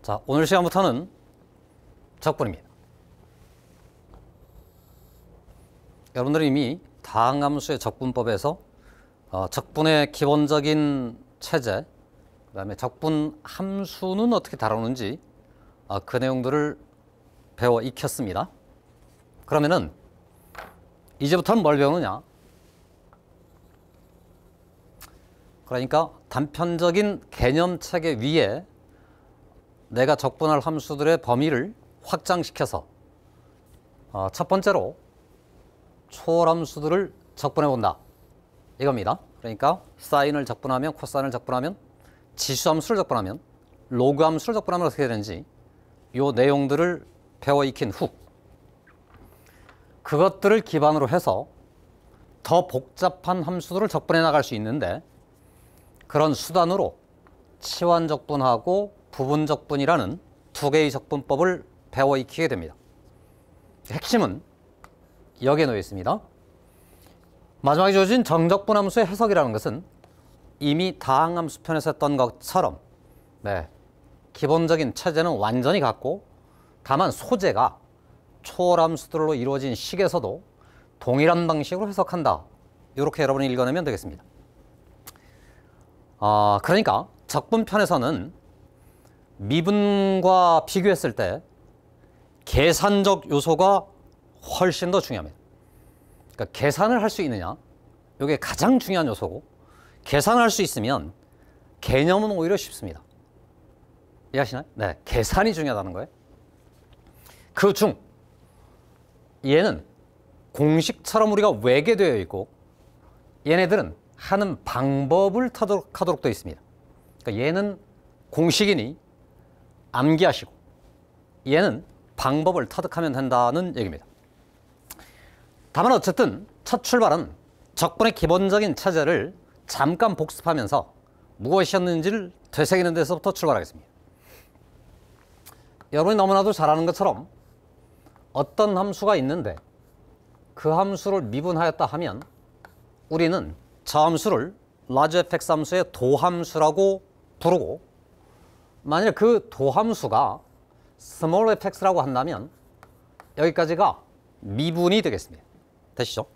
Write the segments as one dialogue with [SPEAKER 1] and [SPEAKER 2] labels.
[SPEAKER 1] 자, 오늘 시간부터는 적분입니다. 여러분들이 이미 다항함수의 적분법에서 적분의 기본적인 체제, 그 다음에 적분 함수는 어떻게 다루는지 그 내용들을 배워 익혔습니다. 그러면은 이제부터는 뭘 배우느냐? 그러니까 단편적인 개념 체계 위에 내가 적분할 함수들의 범위를 확장시켜서 첫 번째로 초월함수들을 적분해 본다 이겁니다. 그러니까 사인을 적분하면, 코사인을 적분하면, 지수함수를 적분하면, 로그함수를 적분하면 어떻게 되는지 이 내용들을 배워 익힌 후 그것들을 기반으로 해서 더 복잡한 함수들을 적분해 나갈 수 있는데, 그런 수단으로 치환적분하고 부분적분이라는 두 개의 적분법을 배워 익히게 됩니다. 핵심은 여기에 놓여 있습니다. 마지막에 주어진 정적분함수의 해석이라는 것은 이미 다항함수 편에서 했던 것처럼 기본적인 체제는 완전히 같고, 다만 소재가 초월함수들로 이루어진 식에서도 동일한 방식으로 해석한다. 이렇게 여러분이 읽어내면 되겠습니다. 그러니까 적분편에서는 미분과 비교했을 때 계산적 요소가 훨씬 더 중요합니다. 그러니까 계산을 할 수 있느냐, 이게 가장 중요한 요소고, 계산을 할 수 있으면 개념은 오히려 쉽습니다. 이해하시나요? 네, 계산이 중요하다는 거예요. 그 중 얘는 공식처럼 우리가 외계되어 있고, 얘네들은 하는 방법을 타도록 되어 있습니다. 그러니까 얘는 공식이니 암기하시고, 얘는 방법을 터득하면 된다는 얘기입니다. 다만 어쨌든 첫 출발은 적분의 기본적인 체제를 잠깐 복습하면서 무엇이었는지를 되새기는 데서부터 출발하겠습니다. 여러분이 너무나도 잘 아는 것처럼 어떤 함수가 있는데 그 함수를 미분하였다 하면 우리는 저 함수를 large fx 함수의 도함수라고 부르고, 만일 그 도함수가 small fx라고 한다면 여기까지가 미분이 되겠습니다. 되시죠?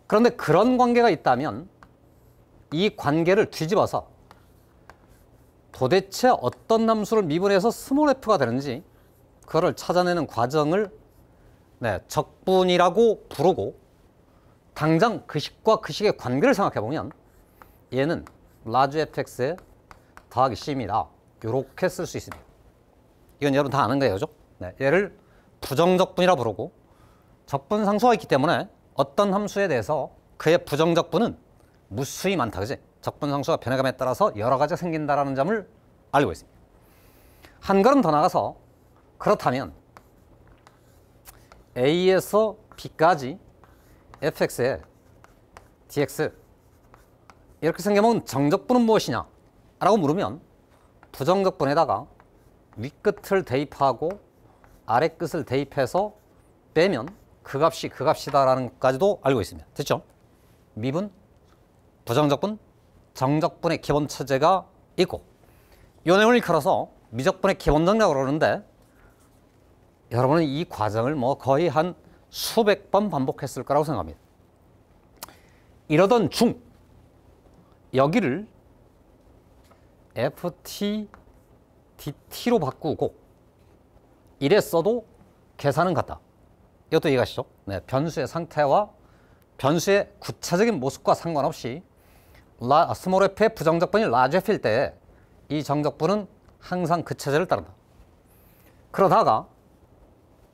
[SPEAKER 1] 그런데 그런 관계가 있다면 이 관계를 뒤집어서 도대체 어떤 함수를 미분해서 small f가 되는지 그거를 찾아내는 과정을 적분이라고 부르고, 당장 그 식과 그 식의 관계를 생각해 보면 얘는 large fx에 더하기 c입니다. 이렇게 쓸 수 있습니다. 이건 여러분 다 아는 거예요, 그죠? 얘를 부정적분이라 부르고, 적분 상수가 있기 때문에 어떤 함수에 대해서 그의 부정적분은 무수히 많다, 그지? 적분 상수가 변해감에 따라서 여러 가지가 생긴다라는 점을 알고 있습니다. 한 걸음 더 나가서, 그렇다면 A에서 B까지 fx에 dx 이렇게 생겨먹은 정적분은 무엇이냐 라고 물으면 부정적분에다가 윗끝을 대입하고 아랫끝을 대입해서 빼면 그 값이 그 값이다라는 것까지도 알고 있습니다. 됐죠? 미분, 부정적분, 정적분의 기본 체제가 있고, 이 내용을 일컬어서 미적분의 기본정리라고 그러는데, 여러분은 이 과정을 거의 한 수백 번 반복했을 거라고 생각합니다. 이러던 중 여기를 ft dt로 바꾸고 이랬어도 계산은 같다. 이것도 이해가시죠? 변수의 상태와 변수의 구체적인 모습과 상관없이 스몰 f의 부정적분이 large f일 때 이 정적분은 항상 그 체제를 따른다. 그러다가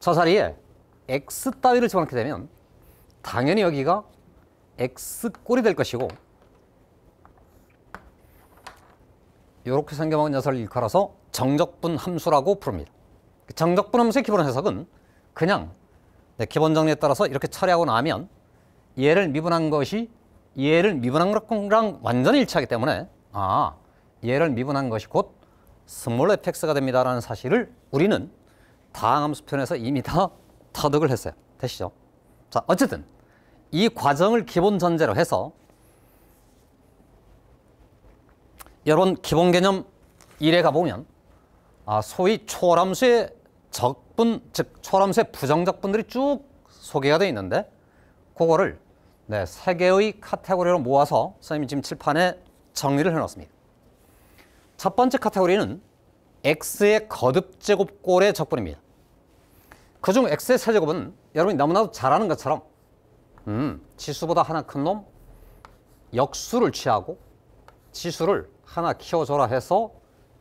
[SPEAKER 1] 저 자리에 x 따위를 집어넣게 되면 당연히 여기가 x꼴이 될 것이고, 이렇게 생겨먹은 녀석을 일컬어서 정적분 함수라고 부릅니다. 정적분 함수의 기본 해석은 그냥 기본 정리에 따라서 이렇게 처리하고 나면 얘를 미분한 것이 얘를 미분한 것랑 완전히 일치하기 때문에 얘를 미분한 것이 곧 small fx가 됩니다라는 사실을 우리는 다항함수 편에서 이미 다 터득을 했어요. 되시죠? 자, 어쨌든 이 과정을 기본 전제로 해서 여러분 기본 개념 1에 가보면 소위 초월함수의 적분, 즉 초월함수의 부정적분들이 쭉 소개가 되어 있는데 그거를 세 개의 카테고리로 모아서 선생님이 지금 칠판에 정리를 해놓습니다. 첫 번째 카테고리는 x의 거듭제곱꼴의 적분입니다. 그중 x의 세제곱은 여러분이 너무나도 잘 아는 것처럼 지수보다 하나 큰 놈 역수를 취하고 지수를 하나 키워줘라 해서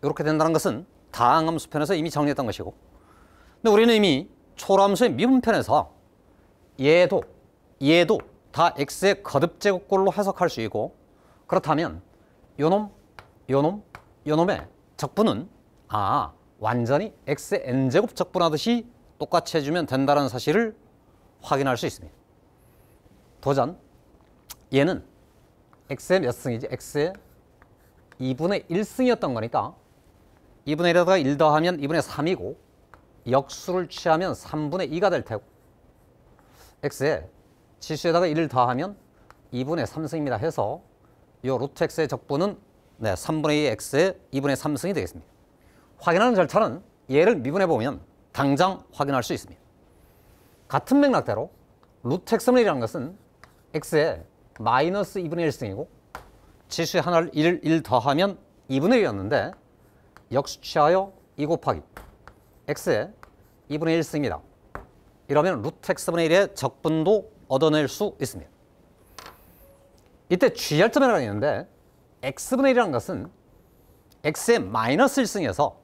[SPEAKER 1] 이렇게 된다는 것은 다항함수 편에서 이미 정리했던 것이고, 근데 우리는 이미 초월함수의 미분편에서 얘도 다 x의 거듭제곱꼴로 해석할 수 있고, 그렇다면 요놈의 적분은 완전히 x의 n제곱 적분하듯이 똑같이 해주면 된다는 사실을 확인할 수 있습니다. 도전. 얘는 x의 몇 승이지? x의 2분의 1승이었던 거니까 2분의 1에다가 1 더하면 2분의 3이고 역수를 취하면 3분의 2가 될 테고, x의 지수에다가 1을 더하면 2분의 3승입니다 해서 이 루트 x의 적분은 3분의 2 x의 2분의 3승이 되겠습니다. 확인하는 절차는 얘를 미분해 보면 당장 확인할 수 있습니다. 같은 맥락대로 루트 x분의 1이라는 것은 x의 마이너스 2분의 1승이고 지수에 하나를 1 더하면 2분의 1이었는데 역수 취하여 2 곱하기 x의 2분의 1승입니다. 이러면 루트 x분의 1의 적분도 얻어낼 수 있습니다. 이때 주의할 점이 하나 있는데 x분의 1이라는 것은 x의 마이너스 1승이어서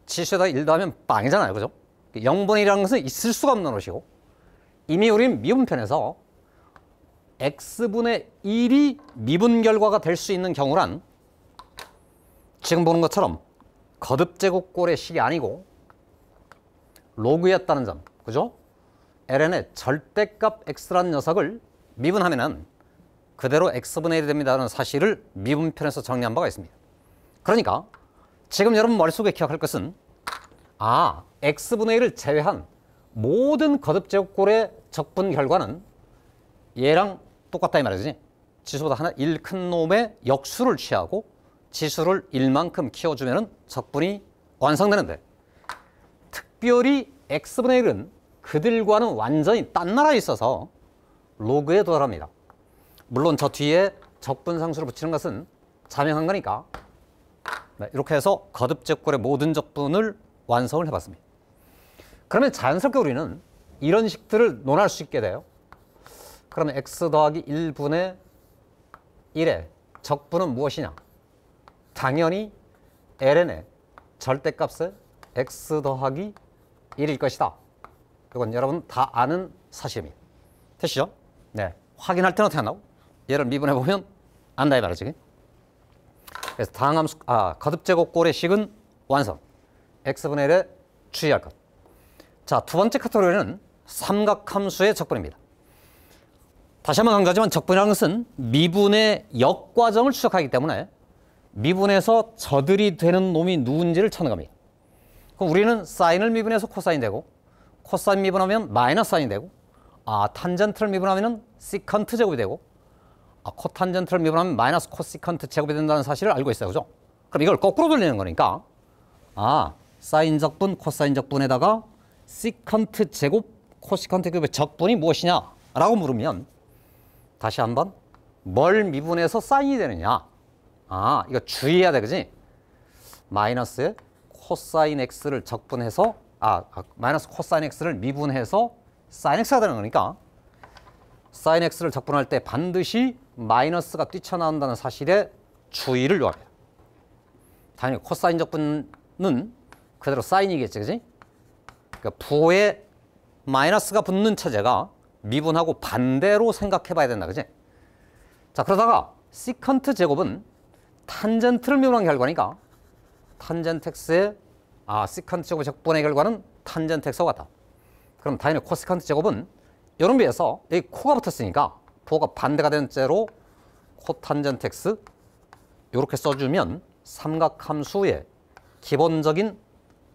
[SPEAKER 1] 지수에다 1 더하면 빵이잖아요. 그죠? 0분의 1이라는 것은 있을 수가 없는 것이고, 이미 우리는 미분편에서 x분의 1이 미분 결과가 될 수 있는 경우란 지금 보는 것처럼 거듭제곱꼴의 식이 아니고 로그였다는 점, 그죠? ln의 절대값 x라는 녀석을 미분하면은 그대로 x분의 1이 됩니다라는 사실을 미분편에서 정리한 바가 있습니다. 그러니까 지금 여러분 머릿속에 기억할 것은 x분의 1을 제외한 모든 거듭제곱꼴의 적분 결과는 얘랑 똑같다 이 말이지. 지수보다 하나 1 큰 놈의 역수를 취하고 지수를 1만큼 키워주면 적분이 완성되는데, 특별히 x분의 1은 그들과는 완전히 딴 나라에 있어서 로그에 도달합니다. 물론 저 뒤에 적분상수를 붙이는 것은 자명한 거니까 이렇게 해서 거듭제곱꼴의 모든 적분을 완성을 해봤습니다. 그러면 자연스럽게 우리는 이런 식들을 논할 수 있게 돼요. 그러면 x 더하기 1분의 1의 적분은 무엇이냐? 당연히 ln의 절대값의 x 더하기 1일 것이다. 이건 여러분 다 아는 사실입니다. 됐죠? 확인할 때는 어떻게 한다고? 얘를 미분해보면 안다 이 말이지. 그래서 다항함수, 거듭제곱꼴의 식은 완성. x분의 1에 주의할 것. 자, 두 번째 카테고리는 삼각함수의 적분입니다. 다시 한번 강조하지만 적분이라는 것은 미분의 역과정을 추적하기 때문에 미분해서 저들이 되는 놈이 누군지를 찾는 겁니다. 그럼 우리는 사인을 미분해서 코사인 되고, 코사인 미분하면 마이너스 사인이 되고, 탄젠트를 미분하면 시컨트 제곱이 되고, 코탄젠트를 미분하면 마이너스 코시컨트 제곱이 된다는 사실을 알고 있어요. 그죠? 그럼 이걸 거꾸로 돌리는 거니까 사인 적분, 코사인 적분에다가 시컨트 제곱, 코시컨트 제곱의 적분이 무엇이냐? 라고 물으면 다시 한번 뭘 미분해서 사인이 되느냐? 이거 주의해야 돼, 그지? 마이너스에 코사인 x를 적분해서 마이너스 코사인 x를 미분해서 사인 x가 되는 거니까 사인 x를 적분할 때 반드시 마이너스가 뛰쳐나온다는 사실에 주의를 요합니다. 당연히 코사인 적분은 그대로 사인이겠지, 그지? 그러니까 부호에 마이너스가 붙는 체제가 미분하고 반대로 생각해 봐야 된다, 그지? 자, 그러다가 시컨트 제곱은 탄젠트를 미분한 결과니까 탄젠트 x의 시컨트 제곱의 적분의 결과는 탄젠트 x와 같다. 그럼 당연히 코시컨트 제곱은 이런 비해서 여기 코가 붙었으니까 부호가 반대가 되는 채로 코탄젠트 x 이렇게 써주면 삼각함수의 기본적인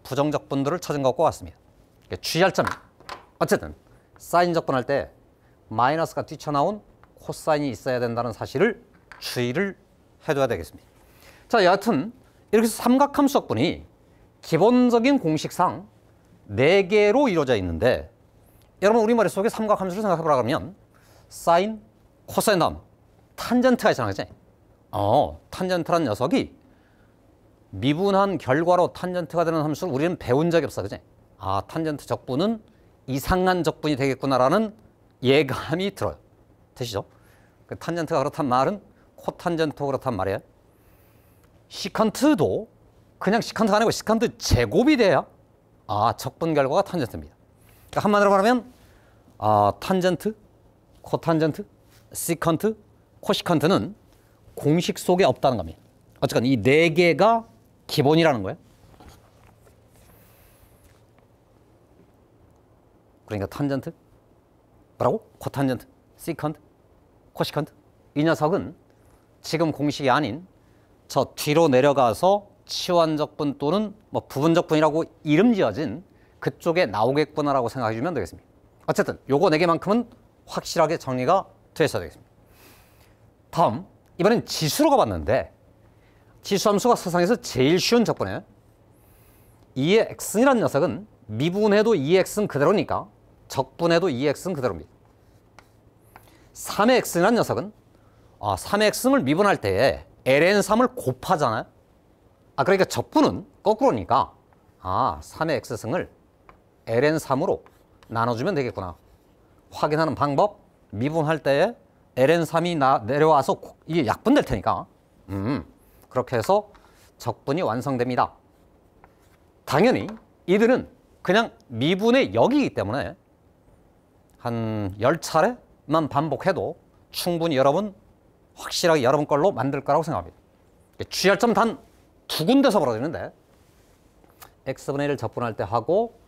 [SPEAKER 1] 부정적분들을 찾은 것과 같습니다. 주의할 점은 어쨌든 사인 적분할 때 마이너스가 뛰쳐나온 코사인이 있어야 된다는 사실을 주의를 해둬야 되겠습니다. 자, 여하튼 이렇게 해서 삼각함수 적분이 기본적인 공식상 4개로 이루어져 있는데 여러분 우리 머릿속에 삼각함수를 생각해보라 그러면 사인, 코사인 다음 탄젠트가 있잖아, 그치? 탄젠트란 녀석이 미분한 결과로 탄젠트가 되는 함수를 우리는 배운 적이 없어, 그치? 탄젠트 적분은 이상한 적분이 되겠구나라는 예감이 들어요. 되시죠? 그 탄젠트가 그렇단 말은 코탄젠트가 그렇단 말이에요. 시컨트도 그냥 시컨트가 아니고 시컨트 제곱이 돼야 적분 결과가 탄젠트입니다. 그러니까 한마디로 말하면 탄젠트, 코탄젠트, 시컨트, 코시컨트는 공식 속에 없다는 겁니다. 어쨌건 이 4개가 기본이라는 거예요. 그러니까 탄젠트, 뭐라고? 코탄젠트, 시컨트, 코시컨트. 이 녀석은 지금 공식이 아닌 저 뒤로 내려가서 치환적분 또는 뭐 부분적분이라고 이름 지어진 그쪽에 나오겠구나라고 생각해 주면 되겠습니다. 어쨌든 요거 4개만큼은 확실하게 정리가 되어 있어야 되겠습니다. 다음, 이번엔 지수로 가봤는데 지수함수가 세상에서 제일 쉬운 적분이에요. 2의 x이라는 녀석은 미분해도 2x는 그대로니까 적분해도 2x는 그대로입니다. 3의 x라는 녀석은 3의 x를 미분할 때에 ln3을 곱하잖아요. 그러니까 적분은 거꾸로니까 3의 x승을 ln3으로 나눠주면 되겠구나. 확인하는 방법, 미분할 때에 ln3이 내려와서 이게 약분될 테니까 그렇게 해서 적분이 완성됩니다. 당연히 이들은 그냥 미분의 역이기 때문에 한 10차례만 반복해도 충분히 여러분 확실하게 여러분 걸로 만들 거라고 생각합니다. 주의할 점 단 2군데서 벌어지는데 x분의 1을 적분할 때 하고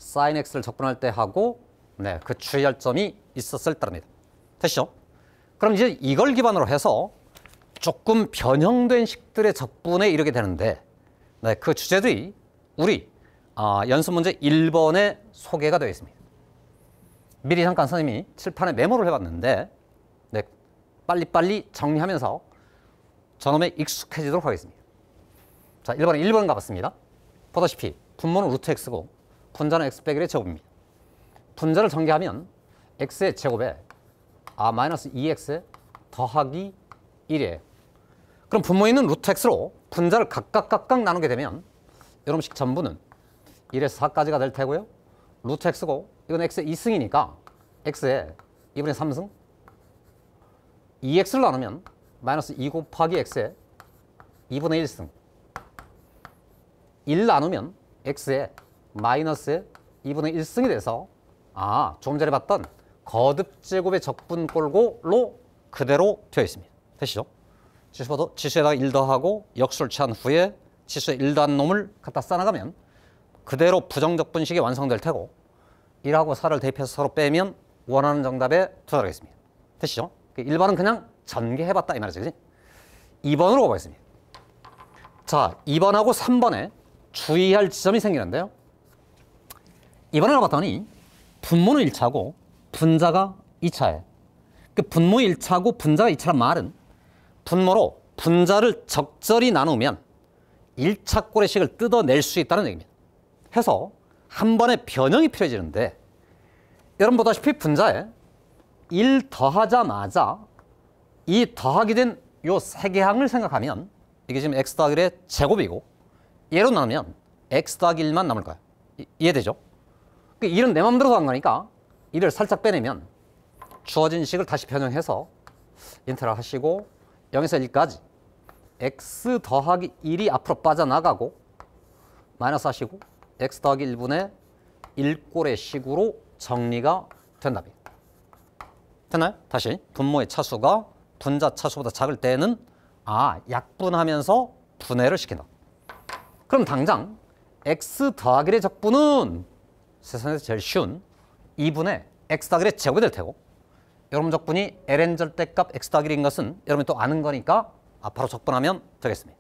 [SPEAKER 1] sin x를 적분할 때 하고 그 주의할 점이 있었을 따릅니다. 됐죠? 그럼 이제 이걸 기반으로 해서 조금 변형된 식들의 적분에 이르게 되는데 그 주제들이 우리 연습 문제 1번에 소개가 되어 있습니다. 미리 잠깐 선생님이 칠판에 메모를 해봤는데 빨리빨리 정리하면서 저놈에 익숙해지도록 하겠습니다. 자, 1번 가봤습니다. 보다시피 분모는 루트 x고 분자는 x 빼기 1의 제곱입니다. 분자를 전개하면 x의 제곱에 마이너스 2x 더하기 1이에요. 그럼 분모에 있는 루트 x로 분자를 각각 나누게 되면 이놈식 전부는 1에서 4까지가 될 테고요. 루트 x고 이건 x의 2승이니까 x의 2분의 3승 2x를 나누면 마이너스 2 곱하기 x의 2분의 1승 1 나누면 x의 마이너스 2분의 1승이 돼서 조금 전에 봤던 거듭제곱의 적분꼴로 그대로 되어 있습니다. 되시죠? 지수에다가 1 더하고 역수를 취한 후에 지수에 1 더한 놈을 갖다 쌓아나가면 그대로 부정적분식이 완성될 테고 1하고 4를 대입해서 서로 빼면 원하는 정답에 도달하겠습니다. 되시죠? 1번은 그냥 전개해봤다 이 말이죠. 그치? 2번으로 가보겠습니다. 자, 2번하고 3번에 주의할 지점이 생기는데요. 2번을 가봤더니 분모는 1차고 분자가 2차예요. 그 분모 1차고 분자가 2차란 말은 분모로 분자를 적절히 나누면 1차 꼴의 식을 뜯어낼 수 있다는 얘기입니다. 해서 한 번의 변형이 필요해지는데 여러분 보다시피 분자에 1 더하자마자 이 더하기 된 요 세 개 항을 생각하면 이게 지금 x 더하기 1의 제곱이고 얘로 나누면 x 더하기 1만 남을 거예요. 이해되죠? 1은 내 맘대로 더한 거니까 1을 살짝 빼내면 주어진 식을 다시 변형해서 인테그랄 하시고 0에서 1까지 x 더하기 1이 앞으로 빠져나가고 마이너스 하시고 x 더하기 1분의 1꼴의 식으로 정리가 된답니다. 됐나요? 다시 분모의 차수가 분자 차수보다 작을 때는 약분하면서 분해를 시킨다. 그럼 당장 x 더하기 1의 적분은 세상에서 제일 쉬운 2분의 x 더하기 1의 제곱이 될 테고 여러분 적분이 ln 절대값 x 더하기 1인 것은 여러분이 또 아는 거니까 바로 적분하면 되겠습니다.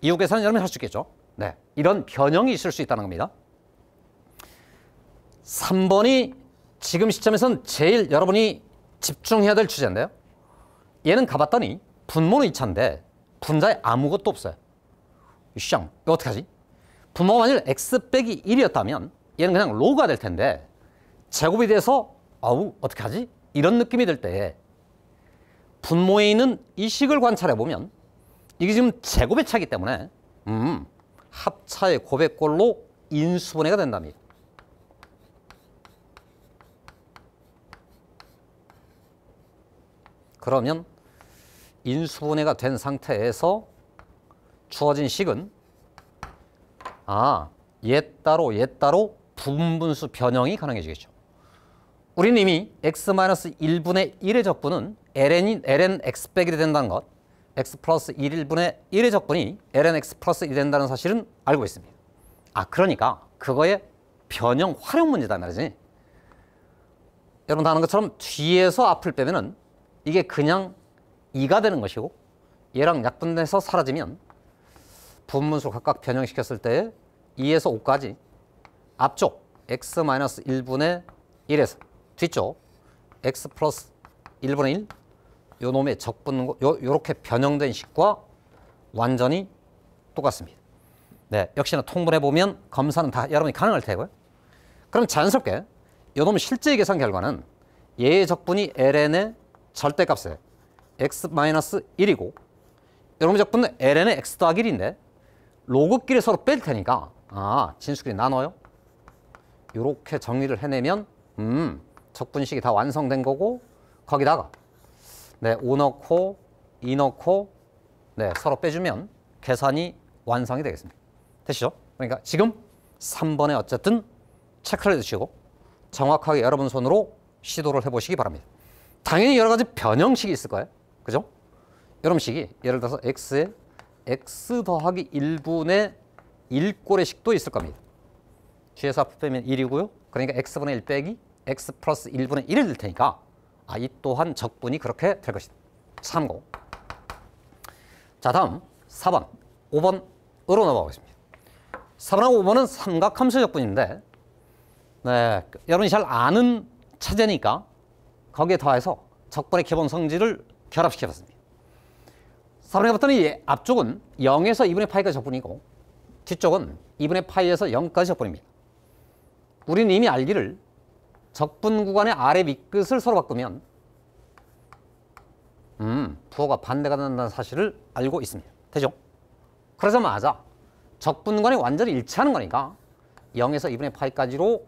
[SPEAKER 1] 이후 계산은 여러분이 할 수 있겠죠. 네, 이런 변형이 있을 수 있다는 겁니다. 3번이 지금 시점에서는 제일 여러분이 집중해야 될 주제인데요. 얘는 가봤더니 분모는 2차인데 분자에 아무것도 없어요. 샹, 이거 어떡하지? 분모가 만일 x 빼기 1이었다면 얘는 그냥 로그가 될 텐데 제곱이 돼서 아우 어떻게 하지? 이런 느낌이 들 때 분모에 있는 이 식을 관찰해 보면 이게 지금 제곱의 차이기 때문에 합차의 곱의 꼴로 인수분해가 된답니다. 그러면 인수분해가 된 상태에서 주어진 식은 얘 따로 부분분수 변형이 가능해지겠죠. 우리는 이미 x-1분의 1의 적분은 ln x 빼기 된다는 것, x 플러스 1분의 1의 적분이 ln x 플러스 1이 된다는 사실은 알고 있습니다. 그러니까 그거의 변형 활용 문제다 말이지. 여러분 다 아는 것처럼 뒤에서 앞을 빼면은 이게 그냥 2가 되는 것이고 얘랑 약분돼서 사라지면 분분수를 각각 변형시켰을 때 2에서 5까지 앞쪽 x-1분의 1에서 뒤쪽 x 플러스 1분의 1 요 놈의 적분 요렇게 변형된 식과 완전히 똑같습니다. 네, 역시나 통분해보면 검사는 다 여러분이 가능할 테고요. 그럼 자연스럽게 요 놈의 실제 계산 결과는 얘의 적분이 ln의 절대값에 x-1이고 요 놈의 적분은 ln의 x 더하기 1인데 로그끼리 서로 뺄 테니까 진수끼리 나눠요. 요렇게 정리를 해내면 적분식이 다 완성된 거고 거기다가 5 넣고 2 넣고 서로 빼주면 계산이 완성이 되겠습니다. 되시죠? 그러니까 지금 3번에 어쨌든 체크를 해두시고 정확하게 여러분 손으로 시도를 해보시기 바랍니다. 당연히 여러 가지 변형식이 있을 거예요. 그죠? 여러분 식이 예를 들어서 x에 x 더하기 1분의 1꼴의 식도 있을 겁니다. 뒤에서 앞을 빼면 1이고요. 그러니까 x분의 1 빼기 x 플러스 1분의 1이 될 테니까 이 또한 적분이 그렇게 될 것이다. 참고. 자, 다음 4번, 5번으로 넘어가겠습니다. 4번하고 5번은 삼각함수 적분인데 여러분이 잘 아는 차제니까 거기에 더해서 적분의 기본 성질을 결합시켜봤습니다. 4번에 봤더니 앞쪽은 0에서 2분의 파이까지 적분이고 뒤쪽은 2분의 파이에서 0까지 적분입니다. 우리는 이미 알기를 적분 구간의 아래 밑끝을 서로 바꾸면 부호가 반대가 된다는 사실을 알고 있습니다. 되죠? 그러자마자 적분 구간이 완전히 일치하는 거니까 0에서 2분의 파이까지로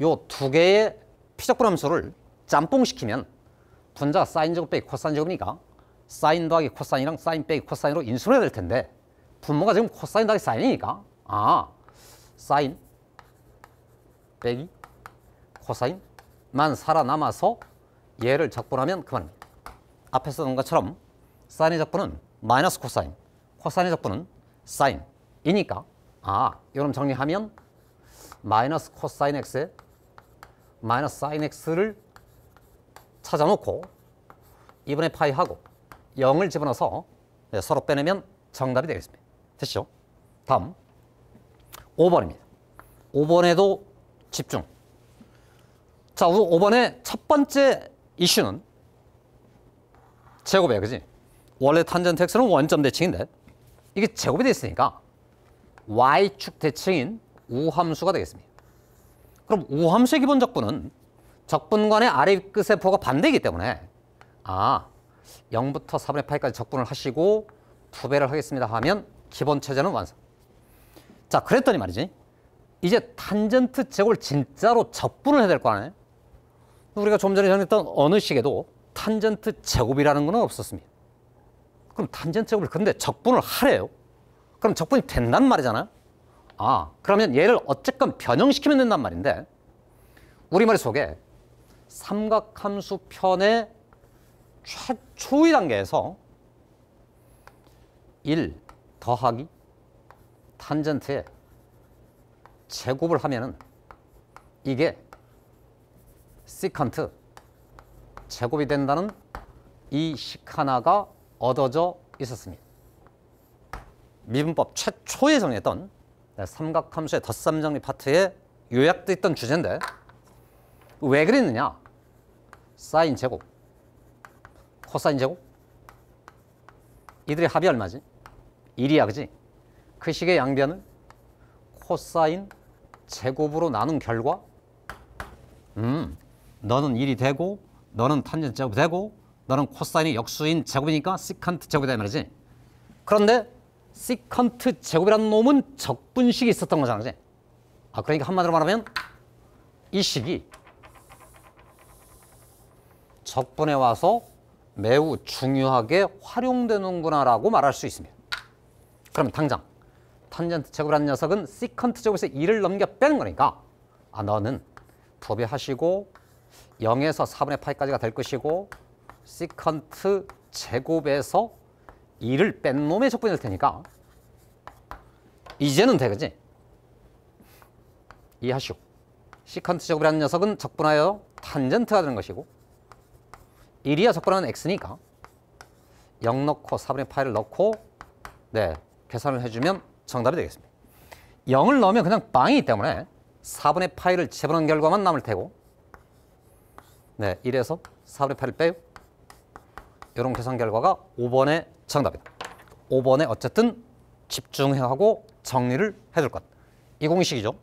[SPEAKER 1] 요 두 개의 피적분 함수를 짬뽕시키면 분자가 사인 제곱 빼기 코사인 제곱이니까 사인 더하기 코사인이랑 사인 빼기 코사인으로 인수분해가 될 텐데 분모가 지금 코사인 더하기 사인이니까 사인 빼기 코사인만 살아남아서 얘를 적분하면 그만입니다. 앞에서 본 것처럼 사인의 적분은 마이너스 코사인, 코사인의 적분은 사인이니까 이런 정리하면 마이너스 코사인 x에 마이너스 사인 x를 찾아놓고 2분의 파이하고 0을 집어넣어서 서로 빼내면 정답이 되겠습니다. 됐죠? 다음 5번입니다. 5번에도 집중. 자, 5번의 첫 번째 이슈는 제곱이에요. 그지? 원래 탄젠트 x는 원점 대칭인데 이게 제곱이 됐으니까 y축 대칭인 우함수가 되겠습니다. 그럼 우함수의 기본 적분은 적분관의 아래 끝의 부호가 반대이기 때문에 0부터 4분의 파이까지 적분을 하시고 2배를 하겠습니다 하면 기본 체제는 완성. 자, 그랬더니 말이지. 이제 탄젠트 제곱을 진짜로 적분을 해야 될 거 아니에요? 우리가 좀 전에 정했던 어느 식에도 탄젠트 제곱이라는 건 없었습니다. 그럼 탄젠트 제곱을 근데 적분을 하래요. 그럼 적분이 된단 말이잖아요. 그러면 얘를 어쨌건 변형시키면 된단 말인데 우리말 속에 삼각함수 편의 최초의 단계에서 1 더하기 탄젠트에 제곱을 하면은 이게 시컨트 제곱이 된다는 이 식 하나가 얻어져 있었습니다. 미분법 최초에 정했던 삼각함수의 덧셈 정리 파트에 요약돼 있던 주제인데 왜 그랬느냐? 사인 제곱, 코사인 제곱 이들의 합이 얼마지? 1이야, 그지? 그 식의 양변을 코사인 제곱으로 나눈 결과 너는 1이 되고 너는 탄젠트 제곱이 되고 너는 코사인이 역수인 제곱이니까 시컨트 제곱이 되는 말이지. 그런데 시컨트 제곱이라는 놈은 적분식이 있었던 거잖아. 그지? 그러니까 한마디로 말하면 이 식이 적분에 와서 매우 중요하게 활용되는구나라고 말할 수 있습니다. 그러면 당장 탄젠트 제곱이라는 녀석은 시컨트 제곱에서 2를 넘겨 빼는 거니까 너는 부배하시고 0에서 4분의 파이까지가 될 것이고 시컨트 제곱에서 2를 뺀 놈의 적분이 될 테니까 이제는 되겠지? 이해하시오. 시컨트 제곱이라는 녀석은 적분하여 탄젠트가 되는 것이고 1이야 적분하는 x니까 0 넣고 4분의 파이를 넣고 계산을 해주면 정답이 되겠습니다. 0을 넣으면 그냥 빵이기 때문에 4분의 파이를 집어넣은 결과만 남을 테고 1에서 4분의 파이를 빼요. 이런 계산 결과가 5번의 정답이다. 5번에 어쨌든 집중하고 정리를 해둘 것. 이 공식이죠.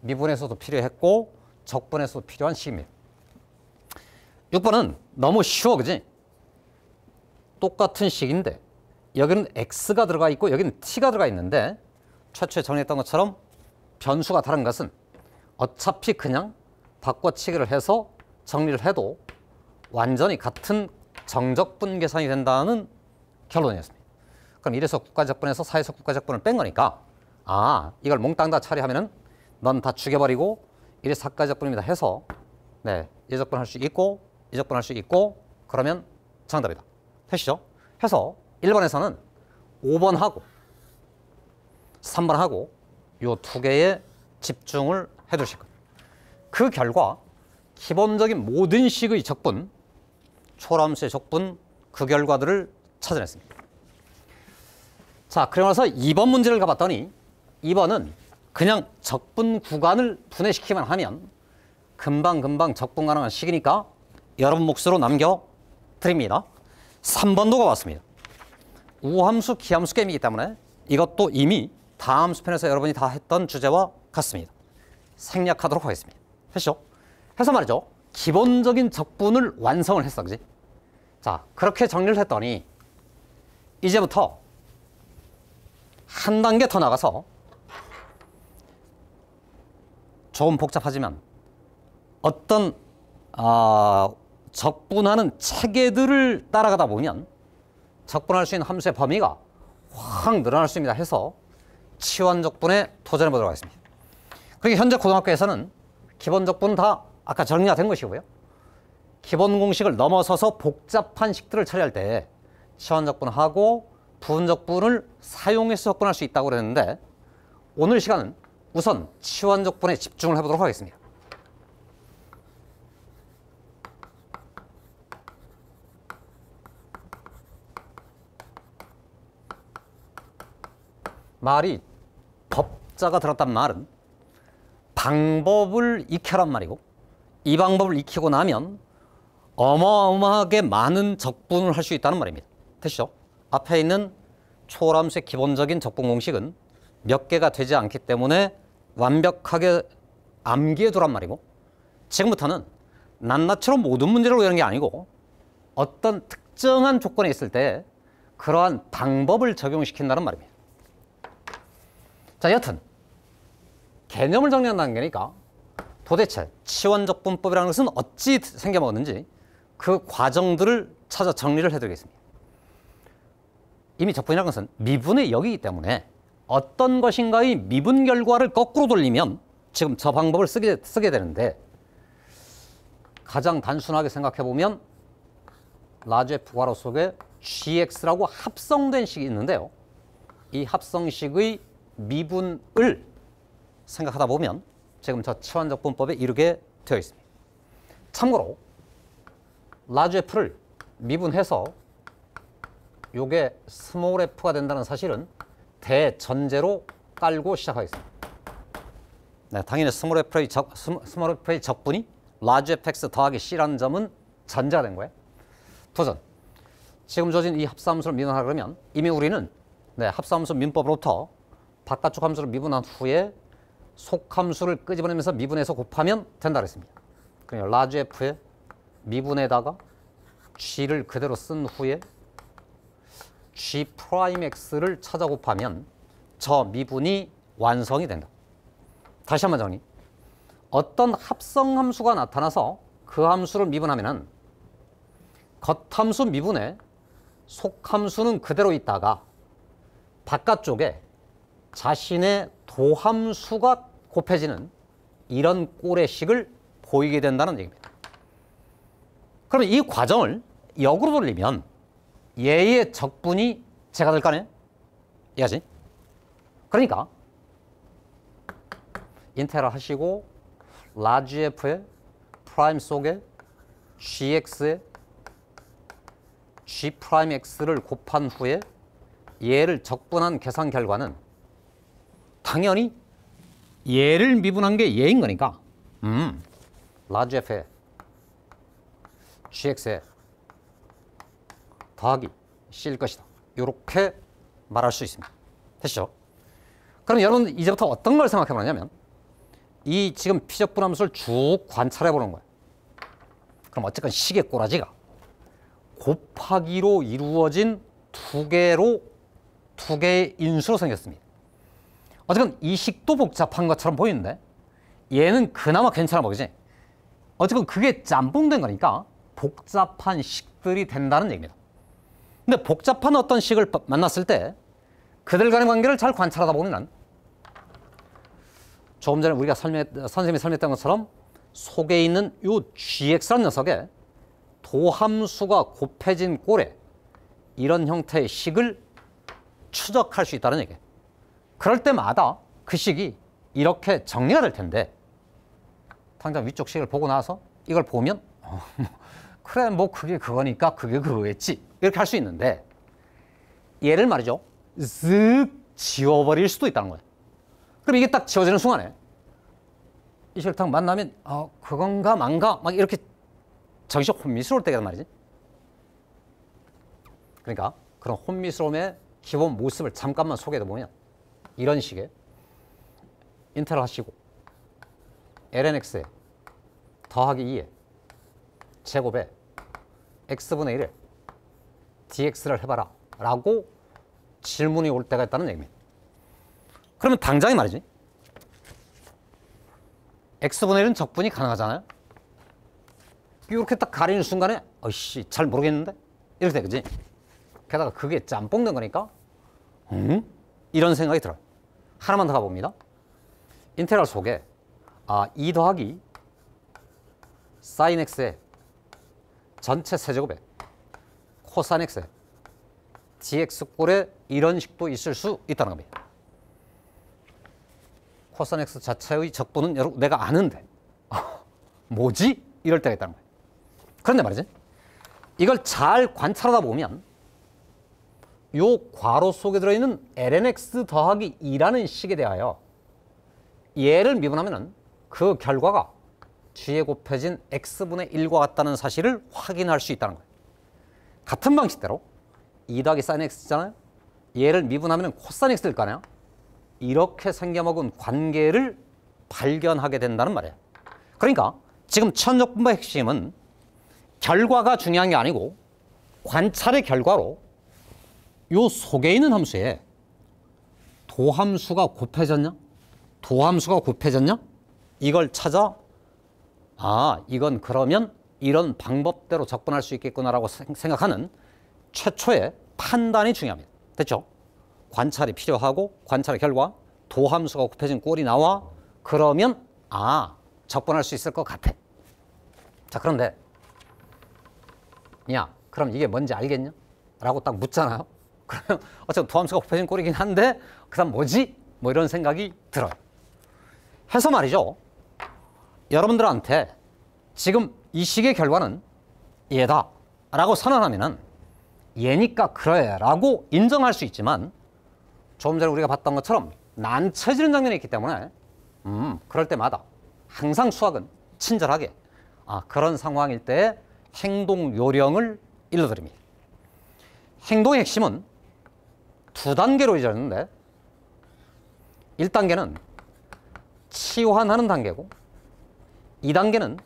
[SPEAKER 1] 미분에서도 필요했고 적분에서도 필요한 식입니다. 6번은 너무 쉬워, 그지? 똑같은 식인데 여기는 x가 들어가 있고 여기는 t가 들어가 있는데 최초에 정리했던 것처럼 변수가 다른 것은 어차피 그냥 바꿔치기를 해서 정리를 해도 완전히 같은 정적분 계산이 된다는 결론이었습니다. 그럼 1에서 9까지 적분에서 4에서 9까지 적분을 뺀 거니까 이걸 몽땅 다 처리하면은 넌 다 죽여버리고 1에서 4까지 적분입니다 해서 이 적분 할 수 있고 이 적분 할 수 있고 그러면 정답이다. 되시죠? 해서 1번에서는 5번하고 3번하고 요 두 개에 집중을 해두실 거예요. 그 결과 기본적인 모든 식의 적분, 초람수의 적분 그 결과들을 찾아냈습니다. 자, 그러고 나서 2번 문제를 가봤더니 2번은 그냥 적분 구간을 분해시키기만 하면 금방 적분 가능한 식이니까 여러분 몫으로 남겨드립니다. 3번도 가봤습니다. 우함수, 기함수 게임이기 때문에 이것도 이미 다음 수편에서 여러분이 다 했던 주제와 같습니다. 생략하도록 하겠습니다. 됐죠? 해서 말이죠. 기본적인 적분을 완성을 했어. 그지? 자, 그렇게 정리를 했더니 이제부터 한 단계 더 나가서 조금 복잡하지만 어떤 적분하는 체계들을 따라가다 보면 적분할 수 있는 함수의 범위가 확 늘어날 수 있습니다 해서 치환적분에 도전해 보도록 하겠습니다. 그러니까 현재 고등학교에서는 기본 적분은 다 아까 정리가 된 것이고요. 기본 공식을 넘어서서 복잡한 식들을 처리할 때 치환적분하고 부분적분을 사용해서 적분할 수 있다고 그랬는데 오늘 시간은 우선 치환적분에 집중을 해보도록 하겠습니다. 말이 법자가 들었단 말은 방법을 익혀란 말이고 이 방법을 익히고 나면 어마어마하게 많은 적분을 할 수 있다는 말입니다. 됐죠? 앞에 있는 초람수의 기본적인 적분 공식은 몇 개가 되지 않기 때문에 완벽하게 암기해 두란 말이고 지금부터는 낱낱으로 모든 문제를 외우는 게 아니고 어떤 특정한 조건에 있을 때 그러한 방법을 적용시킨다는 말입니다. 자, 여튼 개념을 정리한다는 거니까 도대체 치환적분법이라는 것은 어찌 생겨먹었는지 그 과정들을 찾아 정리를 해드리겠습니다. 이미 적분이라는 것은 미분의 역이기 때문에 어떤 것인가의 미분 결과를 거꾸로 돌리면 지금 저 방법을 쓰게 되는데 가장 단순하게 생각해보면 라지에프 괄호 속에 gx라고 합성된 식이 있는데요. 이 합성식의 미분을 생각하다 보면 지금 저 치환적분법에 이르게 되어 있습니다. 참고로 라지에프를 미분해서 요게 스몰 f가 된다는 사실은 대전제로 깔고 시작하겠습니다. 네, 당연히 스몰 f의 적분이 라지 fx 더하기 c라는 점은 전제가 된 거예요. 도전. 지금 주어진 이 합사함수를 미분하려 그러면 이미 우리는 합사함수 민법으로부터 바깥쪽 함수를 미분한 후에 속함수를 끄집어내면서 미분해서 곱하면 된다 그랬습니다. 그러니까 라지 F에 미분에다가 G를 그대로 쓴 후에 G 프라임 X를 찾아 곱하면 저 미분이 완성이 된다. 다시 한번 정리. 어떤 합성함수가 나타나서 그 함수를 미분하면은 겉함수 미분에 속함수는 그대로 있다가 바깥쪽에 자신의 도함수가 곱해지는 이런 꼴의 식을 보이게 된다는 얘기입니다. 그러면 이 과정을 역으로 돌리면 얘의 적분이 제가 될 거 아니에요? 이해하지? 그러니까 인테그랄 하시고 라지 F의 프라임 속에 gx에 g 프라임 x를 곱한 후에 얘를 적분한 계산 결과는 당연히 얘를 미분한 게 얘인 거니까 라지 F에 gx에 더하기 c일 것이다. 이렇게 말할 수 있습니다. 됐죠? 그럼 여러분 이제부터 어떤 걸 생각해 보냐면 이 지금 피적분함수를 쭉 관찰해 보는 거예요. 그럼 어쨌건 식의 꼬라지가 곱하기로 이루어진 두 개의 인수로 생겼습니다. 어쨌건 이 식도 복잡한 것처럼 보이는데 얘는 그나마 괜찮아 보이지? 어쨌건 그게 짬뽕된 거니까 복잡한 식들이 된다는 얘기입니다. 근데 복잡한 어떤 식을 만났을 때 그들 간의 관계를 잘 관찰하다 보면 조금 전에 우리가 선생님이 설명했던 것처럼 속에 있는 이 gx라는 녀석에 도함수가 곱해진 꼴에 이런 형태의 식을 추적할 수 있다는 얘기예요. 그럴 때마다 그 식이 이렇게 정리가 될 텐데 당장 위쪽 식을 보고 나서 이걸 보면 그래 뭐 그게 그거니까 그게 그거겠지 이렇게 할 수 있는데 얘를 말이죠 쓱 지워버릴 수도 있다는 거예요. 그럼 이게 딱 지워지는 순간에 이 식을 딱 만나면 그건가 만가 막 이렇게 정신이 혼미스러울 때가 말이지. 그러니까 그런 혼미스러움의 기본 모습을 잠깐만 소개해 보면 이런 식의 인테그랄 하시고 lnx에 더하기 2에 제곱에 x분의 1에 dx를 해봐라 라고 질문이 올 때가 있다는 얘기입니다. 그러면 당장에 말이지 x분의 1은 적분이 가능하잖아요. 이렇게 딱 가리는 순간에 어이씨 잘 모르겠는데 이렇게 돼 그지? 게다가 그게 짬뽕된 거니까 이런 생각이 들어요. 하나만 더 가봅니다. 인테그랄 속에 2 더하기 사인 x의 전체 세제곱에 코사인 x의 dx꼴에 이런 식도 있을 수 있다는 겁니다. 코사인 x 자체의 적분은 내가 아는데 뭐지? 이럴 때가 있다는 거예요. 그런데 말이지 이걸 잘 관찰하다 보면 요 괄호 속에 들어있는 lnx 더하기 2라는 식에 대하여 얘를 미분하면 그 결과가 g에 곱해진 x분의 1과 같다는 사실을 확인할 수 있다는 거예요. 같은 방식대로 2 더하기 사인 x잖아요. 얘를 미분하면 코사인 x일 거 아니야. 이렇게 생겨먹은 관계를 발견하게 된다는 말이에요. 그러니까 지금 천적분법의 핵심은 결과가 중요한 게 아니고 관찰의 결과로 요 속에 있는 함수에 도함수가 곱해졌냐? 도함수가 곱해졌냐? 이걸 찾아 이건 그러면 이런 방법대로 접근할 수 있겠구나라고 생각하는 최초의 판단이 중요합니다. 됐죠? 관찰이 필요하고 관찰의 결과 도함수가 곱해진 꼴이 나와 그러면 접근할 수 있을 것 같아. 자 그런데 그럼 이게 뭔지 알겠냐? 라고 딱 묻잖아요. 그러면 어쨌든 도함수가 곱해진 꼴이긴 한데 그 다음 뭐지? 뭐 이런 생각이 들어요. 해서 말이죠. 여러분들한테 지금 이 식의 결과는 얘다 라고 선언하면은 얘니까 그래 라고 인정할 수 있지만 조금 전에 우리가 봤던 것처럼 난처해지는 장면이 있기 때문에 그럴 때마다 항상 수학은 친절하게 그런 상황일 때 행동 요령을 일러드립니다. 행동의 핵심은 두 단계로 이루어지는데 1단계는 치환하는 단계고 2단계는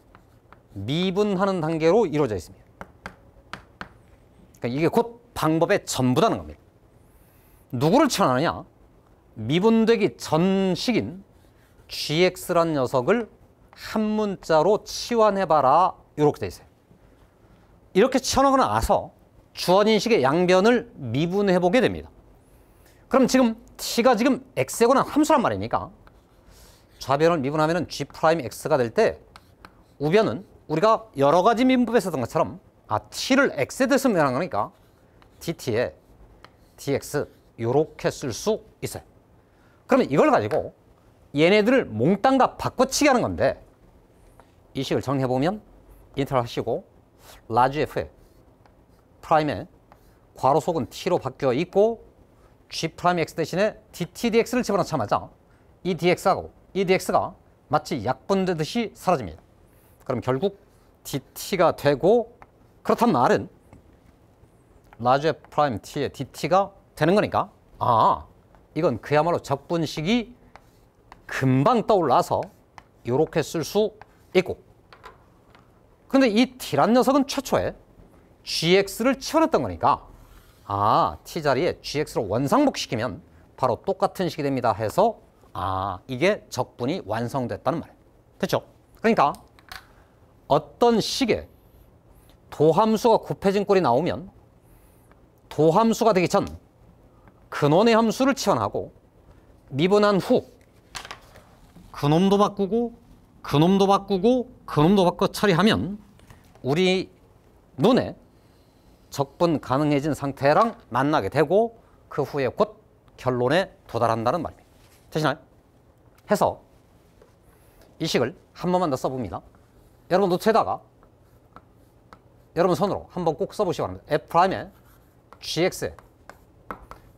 [SPEAKER 1] 미분하는 단계로 이루어져 있습니다. 그러니까 이게 곧 방법의 전부라는 겁니다. 누구를 치환하느냐? 미분되기 전 식인 gx라는 녀석을 한 문자로 치환해봐라 이렇게 돼 있어요. 이렇게 치환하고 나서 주어진 식의 양변을 미분해보게 됩니다. 그럼 지금 t가 지금 x에 관한 함수란 말이니까 좌변을 미분하면 g'x가 될 때 우변은 우리가 여러 가지 미분법에 썼던 것처럼 t를 x에 대해서 미분하는 거니까 dt에 dx 이렇게 쓸 수 있어요. 그러면 이걸 가지고 얘네들을 몽땅 바꿔치기 하는 건데 이 식을 정리해보면 인테그랄 하시고 라지 f에 프라임에 괄호 속은 t로 바뀌어 있고 g'x 대신에 dt dx를 집어넣자마자 이 dx하고 이 dx가 마치 약분되듯이 사라집니다. 그럼 결국 dt가 되고 그렇단 말은 라지 f 프라임 t의 dt가 되는 거니까 이건 그야말로 적분식이 금방 떠올라서 이렇게 쓸 수 있고 근데 이 t란 녀석은 최초에 gx를 치환했던 거니까 t 자리에 gx로 원상복시키면 바로 똑같은 식이 됩니다 해서 이게 적분이 완성됐다는 말이에요. 됐죠? 그러니까 어떤 식에 도함수가 곱해진 꼴이 나오면 도함수가 되기 전 근원의 함수를 치환하고 미분한 후 그놈도 바꾸고 그놈도 바꾸고 그놈도 바꿔 처리하면 우리 눈에 적분 가능해진 상태랑 만나게 되고 그 후에 곧 결론에 도달한다는 말입니다. 되시나요? 해서 이 식을 한 번만 더 써봅니다. 여러분 노트에다가 여러분 손으로 한번 꼭 써보시기 바랍니다. F'에 gx에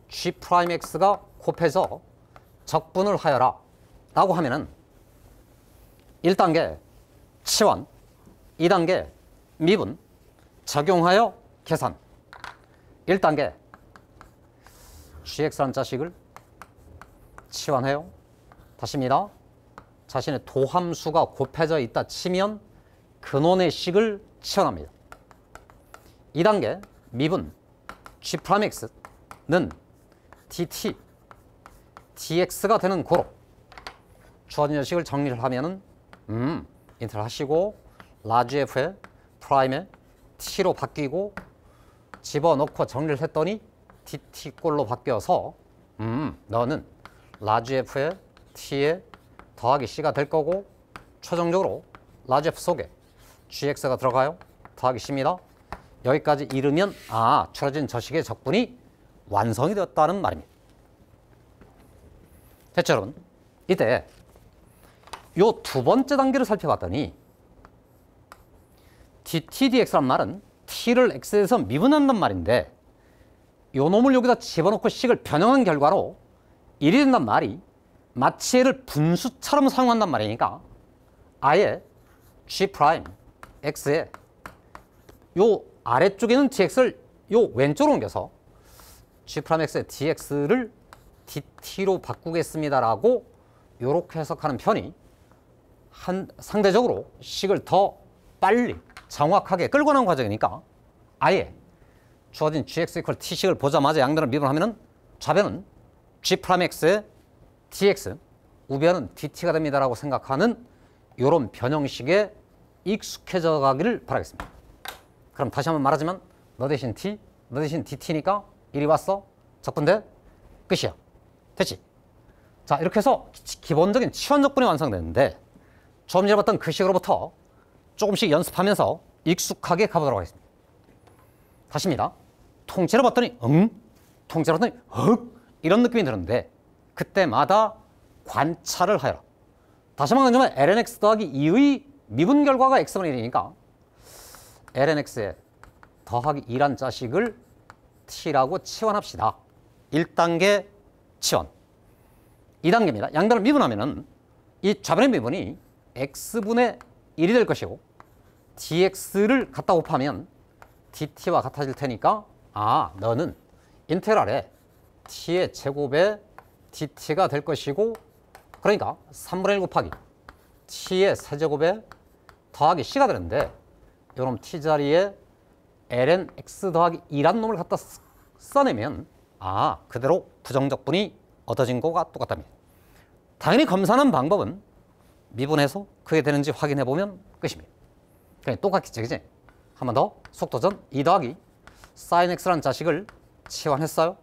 [SPEAKER 1] g'x가 곱해서 적분을 하여라 라고 하면은 1단계 치환, 2단계 미분, 적용하여 계산. 1단계 gx라는 자식을 치환해요. 다시입니다. 자신의 도함수가 곱해져 있다 치면 근원의 식을 치환합니다. 2단계 미분 g'x는 dt, dx가 되는 고로 주어진 식을 정리를 하면은 인테그랄 하시고 라지 f에 프라임에 t로 바뀌고 집어넣고 정리를 했더니 dt 꼴로 바뀌어서 너는 라지 f에 t에 더하기 c가 될 거고 최종적으로 라지 f 속에 gx가 들어가요. 더하기 c입니다. 여기까지 이르면 추려진 저 식의 적분이 완성이 되었다는 말입니다. 됐죠, 여러분? 이때 요 두 번째 단계를 살펴봤더니 dt dx란 말은 t를 x에서 미분한단 말인데 요 놈을 여기다 집어넣고 식을 변형한 결과로 1이 된단 말이 마치 얘를 분수처럼 사용한단 말이니까 아예 g'x에 요 아래쪽에는 dx를 요 왼쪽으로 옮겨서 g'x의 dx를 dt로 바꾸겠습니다라고 요렇게 해석하는 편이 상대적으로 식을 더 빨리 정확하게 끌고 나온 과정이니까 아예 주어진 gx 이퀄 t식을 보자마자 양변을 미분하면은 좌변은 g'x의 dx, 우변은 dt가 됩니다라고 생각하는 요런 변형식에 익숙해져 가기를 바라겠습니다. 그럼 다시 한번 말하지만 너 대신 t, 너 대신 dt니까 이리 왔어. 적분돼? 끝이야. 됐지? 자, 이렇게 해서 기본적인 치환 적분이 완성되는데 처음 전에 봤던 그 식으로부터 조금씩 연습하면서 익숙하게 가보도록 하겠습니다. 다시입니다. 통째로 봤더니 통째로 봤더니 이런 느낌이 드는데 그때마다 관찰을 하여라. 다시 한번 강조하면 lnx 더하기 2의 미분 결과가 x분의 1이니까 lnx에 더하기 2란 자식을 t라고 치환합시다. 1단계 치환. 2단계입니다. 양변을 미분하면은 이 좌변의 미분이 x분의 1이 될 것이고 dx를 갖다 곱하면 dt와 같아질 테니까 너는 인테그랄에 t의 제곱에 dt가 될 것이고, 그러니까 3분의 1 곱하기 t의 세제곱에 더하기 c가 되는데, 이놈 t 자리에 ln x 더하기 2라는 놈을 갖다 써내면 그대로 부정적분이 얻어진 거가 똑같답니다. 당연히 검사하는 방법은 미분해서 그게 되는지 확인해보면 끝입니다. 그냥 똑같겠지, 그지? 한 번 더 속도전. 2 더하기 sin x라는 자식을 치환했어요.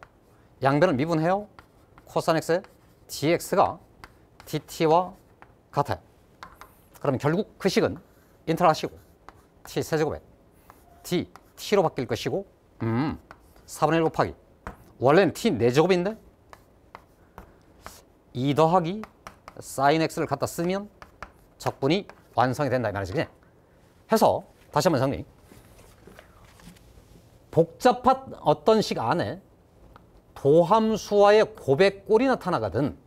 [SPEAKER 1] 양변을 미분해요. 코사인 x의 dx가 dt와 같아요. 그럼 결국 그 식은 인테그랄 하시고 t 세제곱에 t로 바뀔 것이고, 4분의 1 곱하기 원래는 t 4제곱인데 2 더하기 sin x를 갖다 쓰면 적분이 완성이 된다 이 말이지, 그냥. 해서 다시 한번 정리. 복잡한 어떤 식 안에 도함수와의 고백꼴이 나타나거든,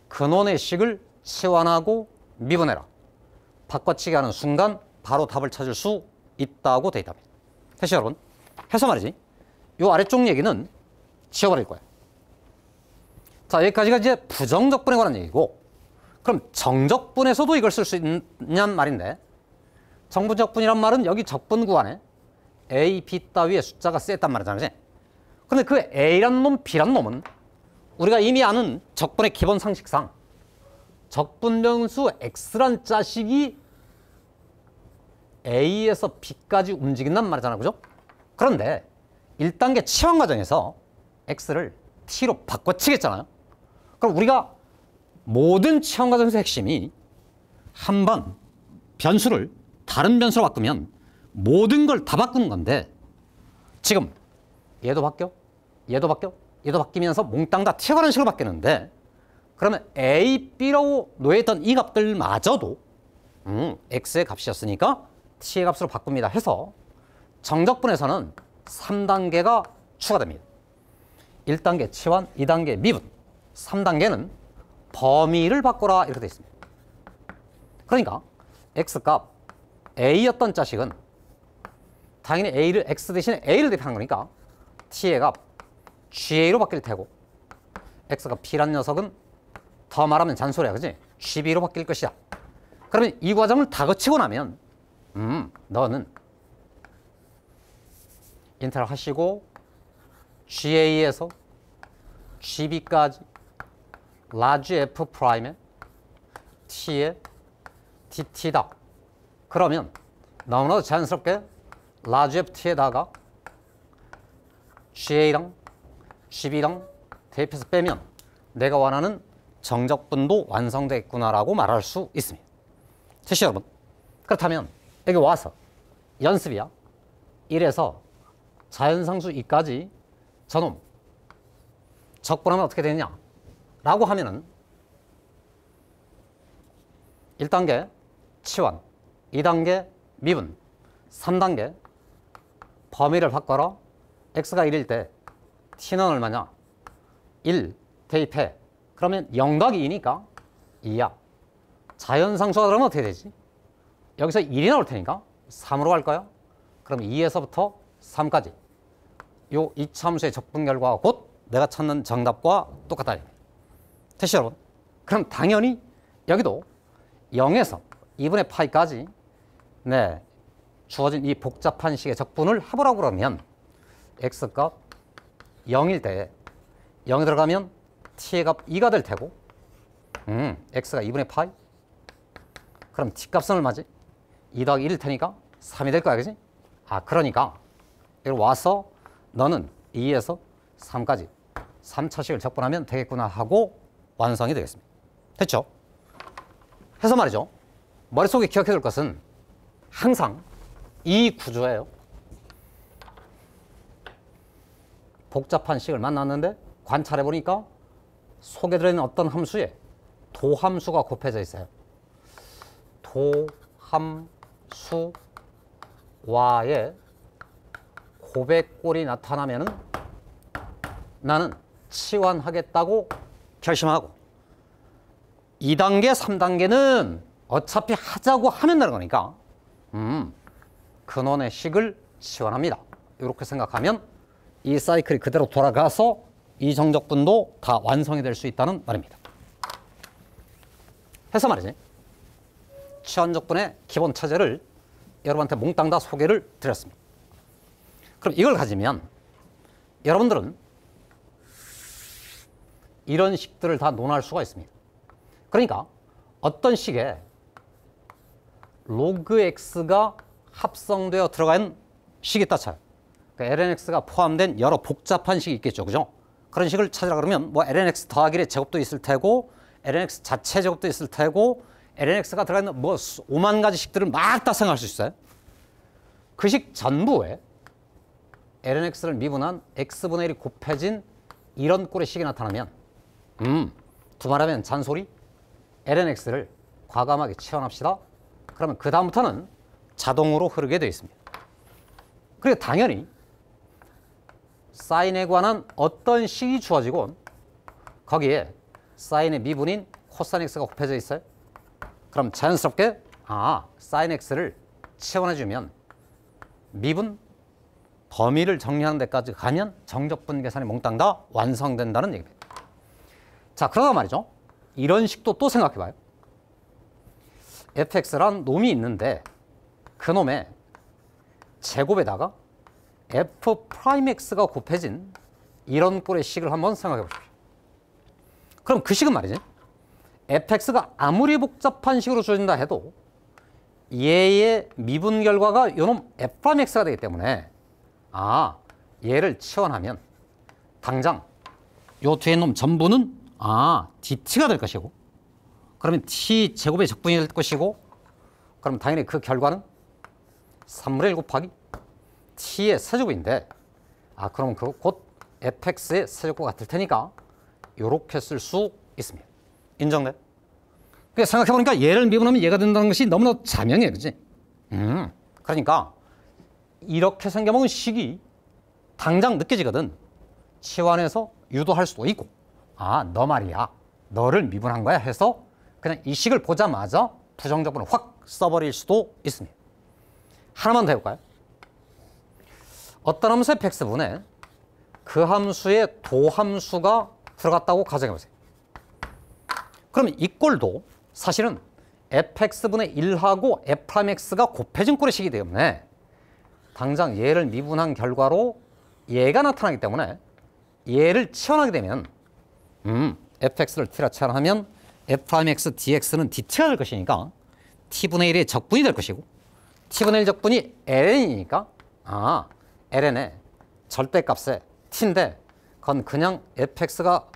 [SPEAKER 1] 근원의 식을 치환하고 미분해라. 바꿔치기 하는 순간 바로 답을 찾을 수 있다고 돼 있답니다. 됐죠, 여러분? 해서 말이지, 이 아래쪽 얘기는 지워버릴 거예요. 자, 여기까지가 이제 부정적분에 관한 얘기고, 그럼 정적분에서도 이걸 쓸 수 있냐는 말인데, 정부적분이란 말은 여기 적분 구간에 A, B 따위의 숫자가 셌단 말이잖아요. 근데 그 A란 놈, B란 놈은 우리가 이미 아는 적분의 기본 상식상 적분명수 X란 자식이 A에서 B까지 움직인단 말이잖아요, 그죠? 그런데 1단계 치환 과정에서 X를 T로 바꿔치겠잖아요. 그럼 우리가 모든 치환 과정에서 핵심이 한번 변수를 다른 변수로 바꾸면 모든 걸 다 바꾸는 건데, 지금 얘도 바뀌어, 얘도 바뀌어, 얘도 바뀌면서 몽땅 다 튀어가는 식으로 바뀌는데, 그러면 A, B라고 놓여있던 이 값들마저도 X의 값이었으니까 T의 값으로 바꿉니다 해서 정적분에서는 3단계가 추가됩니다. 1단계 치환, 2단계 미분, 3단계는 범위를 바꿔라 이렇게 되어 있습니다. 그러니까 X값 A였던 자식은 당연히 A를 X 대신에 A를 대입하는 거니까 T의 값 GA로 바뀔 테고, X가 P란 녀석은 더 말하면 잔소리야, 그지? GB로 바뀔 것이다. 그러면 이 과정을 다 거치고 나면 너는 인테그랄 하시고 GA에서 GB까지 라지 F 프라임에 T의 DT다. 그러면 너무나도 자연스럽게 라지 FT에다가 GA랑 GB랑 대입해서 빼면 내가 원하는 정적분도 완성됐구나라고 말할 수 있습니다. 됐죠, 여러분? 그렇다면 여기 와서 연습이야. 1에서 자연상수 2까지 저놈 적분하면 어떻게 되느냐 라고 하면은 1단계 치환, 2단계 미분, 3단계 범위를 바꿔라. x가 1일 때 t는 얼마냐? 1 대입해. 그러면 0 더하기 2니까 2야. 자연상수가 그러면 어떻게 되지? 여기서 1이 나올 테니까 3으로 갈까요? 그럼 2에서부터 3까지 요 이차함수의 적분 결과가 곧 내가 찾는 정답과 똑같다. 됐죠, 여러분? 그럼 당연히 여기도 0에서 2분의 파이까지 주어진 이 복잡한 식의 적분을 해보라고 그러면 x값 0일 때 0이 들어가면 t의 값 2가 될 테고, x가 2분의 파이, 그럼 t값은 얼마지? 2 더하기 1일 테니까 3이 될 거야, 그지? 그러니까 여기 와서 너는 2에서 3까지 3차식을 적분하면 되겠구나 하고 완성이 되겠습니다. 됐죠? 해서 말이죠, 머릿속에 기억해 둘 것은 항상 이 구조예요. 복잡한 식을 만났는데 관찰해 보니까 속에 들어있는 어떤 함수에 도함수가 곱해져 있어요. 도함수와의 고백꼴이 나타나면은 나는 치환하겠다고 결심하고, 2단계, 3단계는 어차피 하자고 하면 되는 거니까 근원의 식을 치환합니다. 이렇게 생각하면 이 사이클이 그대로 돌아가서 이 정적분도 다 완성이 될 수 있다는 말입니다. 해서 말이지. 치환적분의 기본 체제를 여러분한테 몽땅 다 소개를 드렸습니다. 그럼 이걸 가지면 여러분들은 이런 식들을 다 논할 수가 있습니다. 그러니까 어떤 식에 로그 x가 합성되어 들어간 식이 있다 쳐요. 그러니까 lnx가 포함된 여러 복잡한 식이 있겠죠. 그죠? 그런 식을 찾으라 그러면 뭐 lnx 더하기 1의 제곱도 있을 테고 lnx 자체 제곱도 있을 테고 lnx가 들어가 있는 뭐 5만 가지 식들을 막 다 생각할 수 있어요. 그 식 전부에 lnx를 미분한 x분의 1이 곱해진 이런 꼴의 식이 나타나면 두말하면 잔소리 lnx를 과감하게 치환합시다. 그러면 그 다음부터는 자동으로 흐르게 되어 있습니다. 그리고 당연히 사인에 관한 어떤 식이 주어지고 거기에 사인의 미분인 코사인 x가 곱해져 있어요. 그럼 자연스럽게 사인 x를 치환해주면 미분 범위를 정리하는 데까지 가면 정적분 계산이 몽땅 다 완성된다는 얘기입니다. 자, 그러다 말이죠. 이런 식도 또 생각해봐요. fx란 놈이 있는데 그 놈의 제곱에다가 f'x가 곱해진 이런 꼴의 식을 한번 생각해 보십시오. 그럼 그 식은 말이지. fx가 아무리 복잡한 식으로 주어진다 해도 얘의 미분 결과가 이놈 f'x가 되기 때문에 얘를 치환하면 당장 요 뒤에 놈 전부는 dt가 될 것이고 그러면 t 제곱의 적분이 될 것이고 그럼 당연히 그 결과는 3분의 1 곱하기 t의 세제곱인데 그럼 그거 곧 fx의 세제곱과 같을 테니까 이렇게 쓸 수 있습니다. 인정돼? 그러니까 생각해보니까 얘를 미분하면 얘가 된다는 것이 너무나 자명해, 그지? 그러니까 이렇게 생겨먹은 식이 당장 느껴지거든. 치환해서 유도할 수도 있고 너 말이야. 너를 미분한 거야 해서 그냥 이 식을 보자마자 부정적분을 확 써버릴 수도 있습니다. 하나만 더 해볼까요? 어떤 함수의 fx분에 그 함수의 도함수가 들어갔다고 가정해보세요. 그러면 이 꼴도 사실은 fx분의 1하고 f'x가 곱해진 꼴의 식이기 때문에 당장 얘를 미분한 결과로 얘가 나타나기 때문에 얘를 치환하게 되면 fx를 t라 치환하면 f'x dx는 dt가 될 것이니까 t분의 1의 적분이 될 것이고 t분의 1 적분이 ln이니까 ln의 절대값의 t인데 그건 그냥 fx가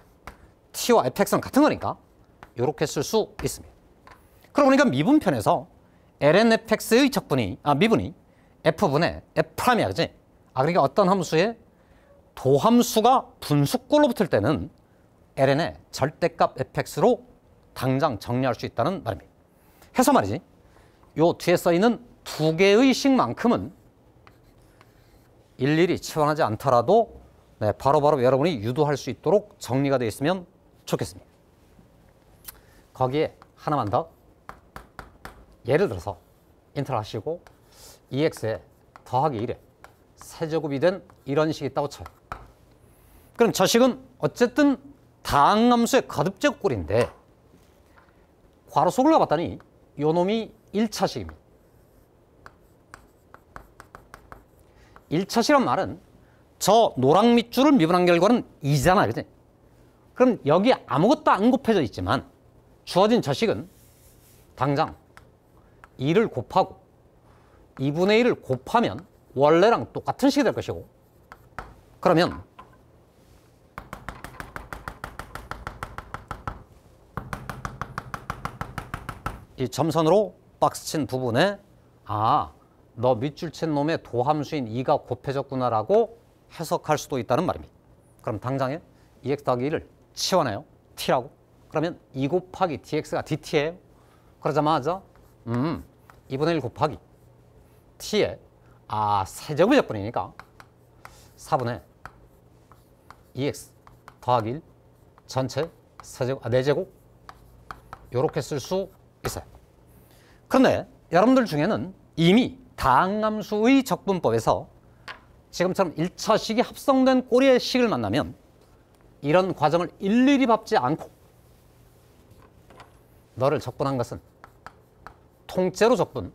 [SPEAKER 1] t와 fx는 같은 거니까 이렇게 쓸 수 있습니다. 그러고 보니까 미분편에서 ln fx의 적분이 미분이 f분의 f'이야, 그지? 그러니까 어떤 함수의 도함수가 분수꼴로 붙을 때는 ln의 절대값 fx로 당장 정리할 수 있다는 말입니다. 해서 말이지. 요 뒤에 써 있는 두 개의 식만큼은 일일이 치환하지 않더라도 바로바로 여러분이 유도할 수 있도록 정리가 되어 있으면 좋겠습니다. 거기에 하나만 더. 예를 들어서 인터를 하시고 2x에 더하기 1에 세제곱이 된 이런 식이 있다고 쳐요. 그럼 저 식은 어쨌든 다항함수의 거듭제곱꼴인데 괄호 속을 가봤더니 요 놈이 1차식입니다. 1차식이란 말은 저 노랑 밑줄을 미분한 결과는 2잖아, 그지? 그럼 여기 아무것도 안 곱해져 있지만 주어진 저 식은 당장 2를 곱하고 2분의 1을 곱하면 원래랑 똑같은 식이 될 것이고 그러면 이 점선으로 박스 친 부분에 너 밑줄 친 놈의 도함수인 2가 곱해졌구나라고 해석할 수도 있다는 말입니다. 그럼 당장에 2x 더하기 1을 치환해요. t라고. 그러면 2 곱하기 dx가 dt예요. 그러자마자 2분의 1 곱하기 t에 세제곱의 적분이니까 4분의 2x 더하기 1 전체 세제곱, 4제곱 이렇게 쓸 수 있어요. 그런데 여러분들 중에는 이미 다항함수의 적분법에서 지금처럼 1차 식이 합성된 꼬리의 식을 만나면 이런 과정을 일일이 밟지 않고 너를 적분한 것은 통째로 적분,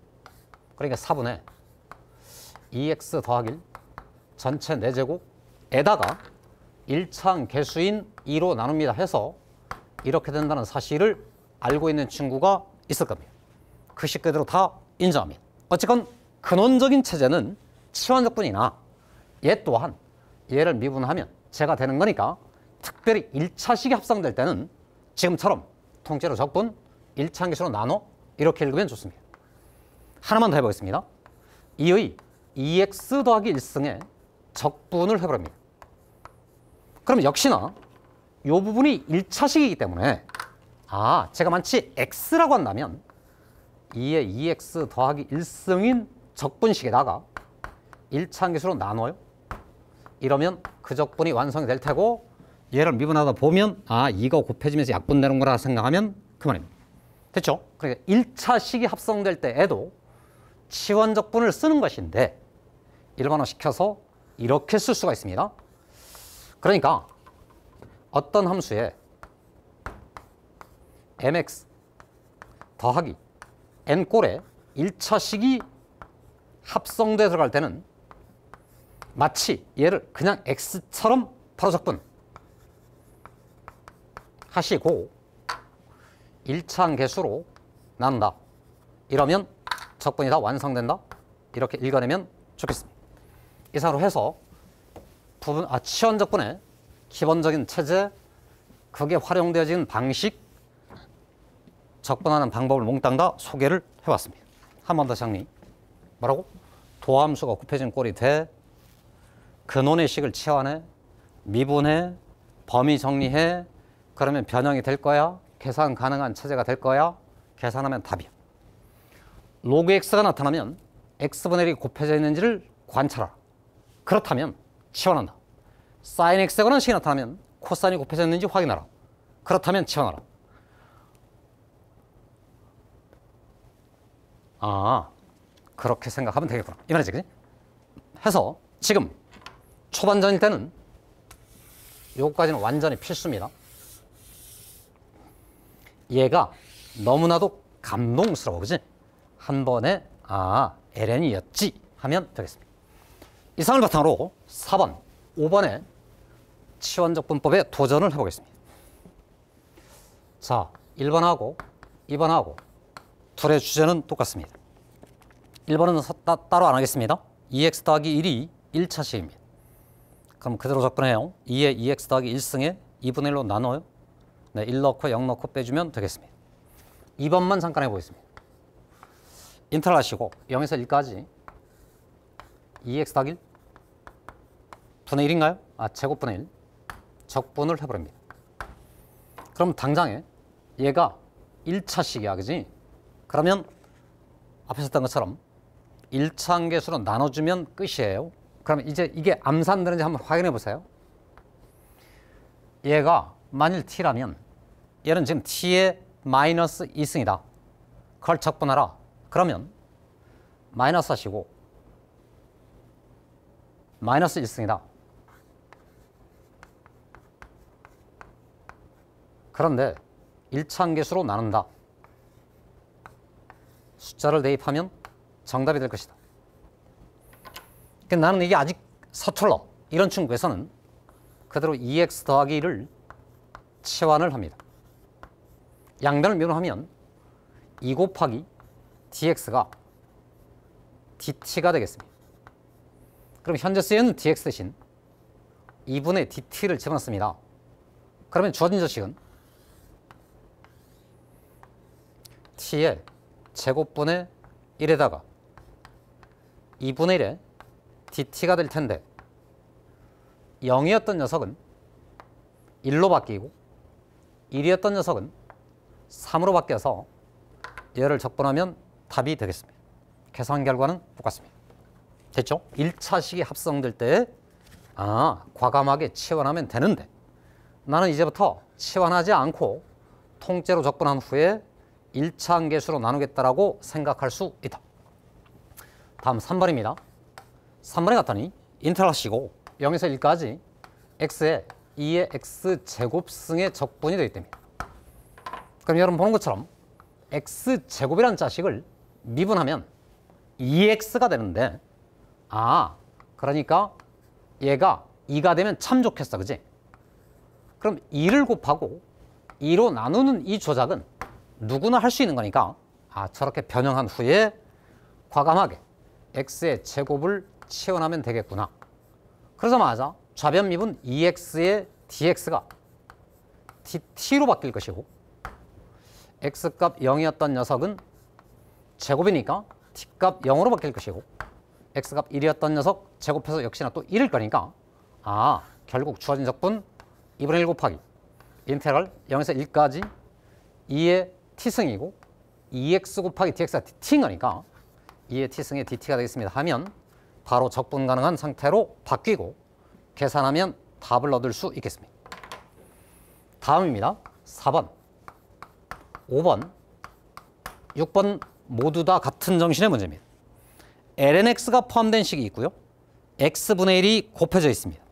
[SPEAKER 1] 그러니까 4분의 2x 더하기 1 전체 4제곱에다가 1차항 개수인 2로 나눕니다 해서 이렇게 된다는 사실을 알고 있는 친구가 있을 겁니다. 그 식 그대로 다 인정합니다. 어쨌건 근원적인 체제는 치환적분이나 얘 또한 얘를 미분하면 제가 되는 거니까 특별히 1차식이 합성될 때는 지금처럼 통째로 적분, 1차항 개수로 나눠 이렇게 읽으면 좋습니다. 하나만 더 해보겠습니다. 이의 2x 더하기 1승의 적분을 해버립니다. 그럼 역시나 이 부분이 1차식이기 때문에 제가 만치 x라고 한다면 2의 2x 더하기 1승인 적분식에다가 1차항 개수로 나눠요. 이러면 그 적분이 완성이 될 테고 얘를 미분하다 보면 이거 곱해지면서 약분되는 거라 생각하면 그만입니다. 됐죠? 그러니까 1차식이 합성될 때에도 치환적분을 쓰는 것인데 일반화시켜서 이렇게 쓸 수가 있습니다. 그러니까 어떤 함수에 mx 더하기 n꼴에 1차식이 합성돼 들어갈 때는 마치 얘를 그냥 x처럼 바로 적분 하시고 1차항 개수로 나눈다. 이러면 적분이 다 완성된다. 이렇게 읽어내면 좋겠습니다. 이상으로 해서 치환적분의 기본적인 체제, 그게 활용되어진 방식, 적분하는 방법을 몽땅 다 소개를 해봤습니다. 한 번 더 정리. 뭐라고? 도함수가 곱해진 꼴이 돼, 근원의 식을 치환해, 미분해, 범위 정리해, 그러면 변형이 될 거야. 계산 가능한 체제가 될 거야. 계산하면 답이야. 로그 x가 나타나면 x분의 1이 곱해져 있는지를 관찰하라. 그렇다면 치환한다. 사인 x가 하는 식이 나타나면 코사인이 곱해져 있는지 확인하라. 그렇다면 치환하라. 그렇게 생각하면 되겠구나. 이 말이지, 그지? 해서 지금 초반전일 때는 요거까지는 완전히 필수입니다. 얘가 너무나도 감동스러워, 그지? 한 번에 ln이었지 하면 되겠습니다. 이상을 바탕으로 4번, 5번의 치환적분법에 도전을 해보겠습니다. 자, 1번하고 2번하고 둘의 주제는 똑같습니다. 1번은 따로 안 하겠습니다. 2x 더하기 1이 1차식입니다. 그럼 그대로 접근해요. 2에 2x 더하기 1승에 2분의 1로 나눠요. 1 넣고 0 넣고 빼주면 되겠습니다. 2번만 잠깐 해보겠습니다. 인터럴 하시고 0에서 1까지 2x 더하기 1 분의 1인가요? 제곱분의 1 적분을 해버립니다. 그럼 당장에 얘가 1차식이야, 그지? 그러면 앞에서 했던 것처럼 1차항 개수로 나눠주면 끝이에요. 그러면 이제 이게 암산되는지 한번 확인해 보세요. 얘가 만일 t라면 얘는 지금 t의 마이너스 2승이다. 그걸 적분하라. 그러면 마이너스 하시고 마이너스 1승이다. 그런데 1차항 개수로 나눈다. 숫자를 대입하면 정답이 될 것이다. 나는 이게 아직 서툴러. 이런 친구에서는 그대로 2x 더하기 1을 치환을 합니다. 양변을 미분하면 2 곱하기 dx가 dt가 되겠습니다. 그럼 현재 쓰여있는 dx 대신 2분의 dt를 집어넣습니다. 그러면 주어진 저식은 t의 제곱분의 1에다가 2분의 1에 dt가 될 텐데 0이었던 녀석은 1로 바뀌고 1이었던 녀석은 3으로 바뀌어서 얘를 적분하면 답이 되겠습니다. 계산 결과는 똑같습니다. 됐죠? 1차식이 합성될 때 과감하게 치환하면 되는데 나는 이제부터 치환하지 않고 통째로 적분한 후에 1차항 개수로 나누겠다라고 생각할 수 있다. 다음 3번입니다. 3번에 갔더니 인테그랄 하시고 0에서 1까지 x에 2의 x제곱승의 적분이 되기 때문에 그럼 여러분 보는 것처럼 x제곱이라는 자식을 미분하면 2x가 되는데 그러니까 얘가 2가 되면 참 좋겠어, 그지? 그럼 2를 곱하고 2로 나누는 이 조작은 누구나 할 수 있는 거니까 저렇게 변형한 후에 과감하게 x의 제곱을 치환하면 되겠구나. 그러자마자 좌변 미분 2x의 dx가 dt로 바뀔 것이고 x값 0이었던 녀석은 제곱이니까 t값 0으로 바뀔 것이고 x값 1이었던 녀석 제곱해서 역시나 또 1일 거니까 결국 주어진 적분 2분의 1 곱하기 인테그랄 0에서 1까지 2의 t승이고 2x 곱하기 dx가 dt인 거니까 2의 t승의 dt가 되겠습니다 하면 바로 적분 가능한 상태로 바뀌고 계산하면 답을 얻을 수 있겠습니다. 다음입니다. 4번, 5번, 6번 모두 다 같은 정신의 문제입니다. lnx가 포함된 식이 있고요. x분의 1이 곱해져 있습니다.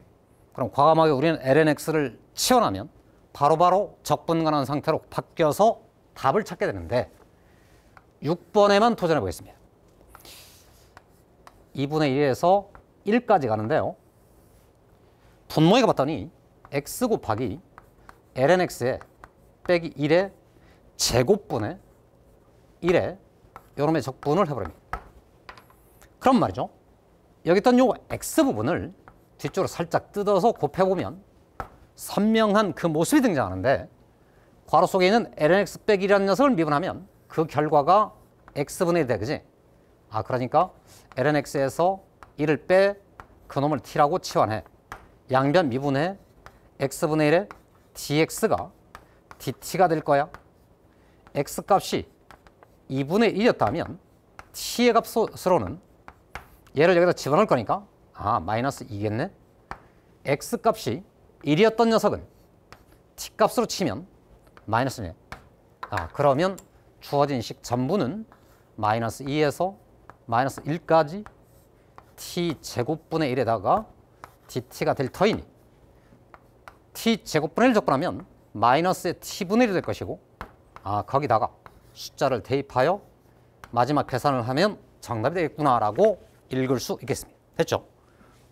[SPEAKER 1] 그럼 과감하게 우리는 lnx를 치환하면 바로바로 적분 가능한 상태로 바뀌어서 답을 찾게 되는데 6번에만 도전해 보겠습니다. 2분의 1에서 1까지 가는데요. 분모에 가봤더니 x 곱하기 lnx에 빼기 1의 제곱분의 1의 요놈의 적분을 해버립니다. 그럼 말이죠. 여기 있던 요 x 부분을 뒤쪽으로 살짝 뜯어서 곱해보면 선명한 그 모습이 등장하는데 괄호 속에 있는 lnx 빼기 1이라는 녀석을 미분하면 그 결과가 x분의 1이 돼, 그지? 그러니까 lnx에서 1을 빼 그놈을 t라고 치환해. 양변 미분해 x분의 1의 dx가 dt가 될 거야. x값이 2분의 1이었다면 t의 값으로는 얘를 여기다 집어넣을 거니까 마이너스 2겠네. x값이 1이었던 녀석은 t값으로 치면 마이너스네. 그러면 주어진 식 전부는 마이너스 2에서 마이너스 1까지 t제곱분의 1에다가 dt가 될 터이니 t제곱분의 1 적분하면 마이너스의 t분의 1이 될 것이고 거기다가 숫자를 대입하여 마지막 계산을 하면 정답이 되겠구나라고 읽을 수 있겠습니다. 됐죠?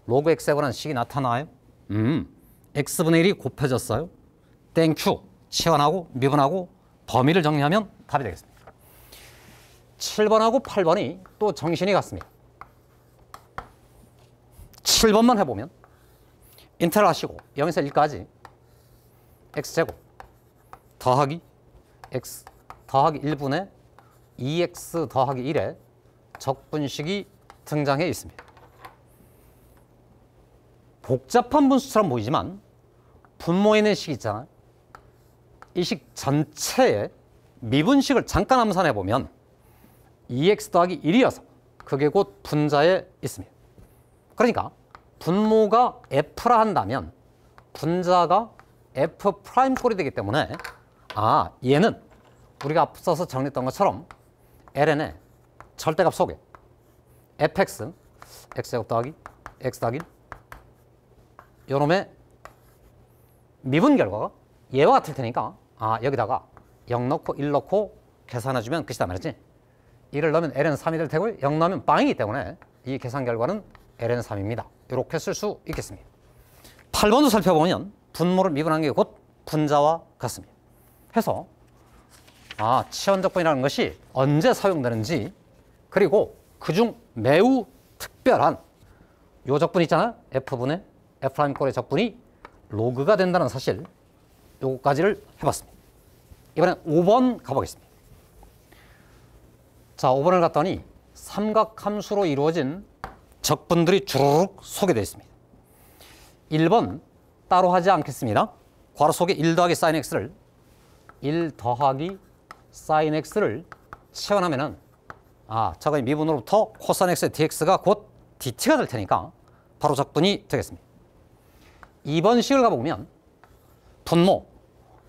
[SPEAKER 1] 로그 x에 관한 식이 나타나요. x분의 1이 곱해졌어요. 땡큐. 치환하고 미분하고 범위를 정리하면 답이 되겠습니다. 7번하고 8번이 또 정신이 같습니다. 7번만 해보면 인테그랄 하시고 0에서 1까지 x제곱 더하기 x 더하기 1분의 2x 더하기 1의 적분식이 등장해 있습니다. 복잡한 분수처럼 보이지만 분모에 있는 식 있잖아요. 이 식 전체의 미분식을 잠깐 암산해 보면 2x 더하기 1이어서 그게 곧 분자에 있습니다. 그러니까 분모가 f라 한다면 분자가 f 프라임 꼴이 되기 때문에 얘는 우리가 앞서서 정리했던 것처럼 ln의 절대값 속에 fx x제곱 더하기 x 더하기 요놈의 미분 결과가 얘와 같을 테니까 여기다가 0 넣고 1 넣고 계산해주면 끝이다 말이지. 1을 넣으면 ln 3이 될 테고요. 0 넣으면 빵이기 때문에 이 계산 결과는 ln 3입니다. 이렇게 쓸 수 있겠습니다. 8번도 살펴보면 분모를 미분한 게 곧 분자와 같습니다. 해서 치환적분이라는 것이 언제 사용되는지 그리고 그중 매우 특별한 요 적분 있잖아요. f분의 f'꼴의 적분이 로그가 된다는 사실 요거까지를 해봤습니다. 이번엔 5번 가보겠습니다. 자, 5번을 갔더니 삼각함수로 이루어진 적분들이 주르륵 소개되어 있습니다. 1번 따로 하지 않겠습니다. 괄호 속에 1 더하기 sin x를 1 더하기 sin x를 치환하면은 저거의 미분으로부터 코사인 x의 dx가 곧 dt가 될 테니까 바로 적분이 되겠습니다. 2번 식을 가보면 분모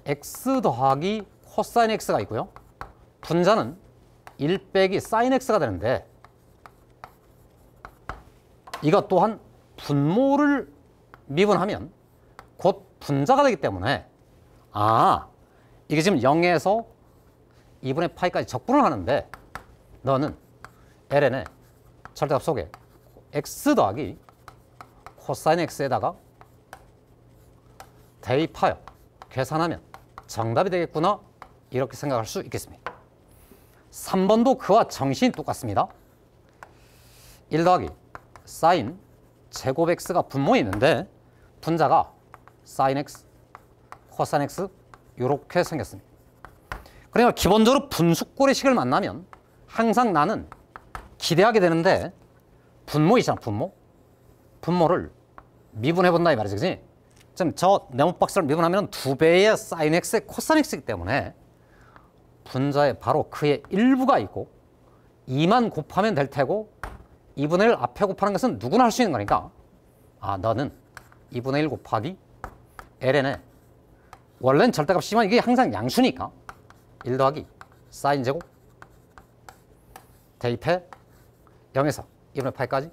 [SPEAKER 1] x 더하기 코사인 x가 있고요. 분자는 1 빼기 sin x가 되는데 이것 또한 분모를 미분하면 곧 분자가 되기 때문에 이게 지금 0에서 2분의 파이까지 적분을 하는데 너는 ln의 절대값 속에 x 더하기 코사인 x에다가 대입하여 계산하면 정답이 되겠구나 이렇게 생각할 수 있겠습니다. 3번도 그와 정신이 똑같습니다. 1 더하기 사인 제곱 x가 분모에 있는데 분자가 사인 x, 코사인 x 이렇게 생겼습니다. 그러니까 기본적으로 분수꼴의 식을 만나면 항상 나는 기대하게 되는데 분모이잖아, 분모를 미분해본다 이 말이지, 그치? 지금 저 네모 박스를 미분하면 2배의 사인 x의 코사인 x이기 때문에 분자에 바로 그의 일부가 있고 2만 곱하면 될 테고 2분의 1 앞에 곱하는 것은 누구나 할 수 있는 거니까 너는 2분의 1 곱하기 ln의 원래는 절대값이지만 이게 항상 양수니까 1 더하기 사인 제곱 대입해 0에서 2분의 파이까지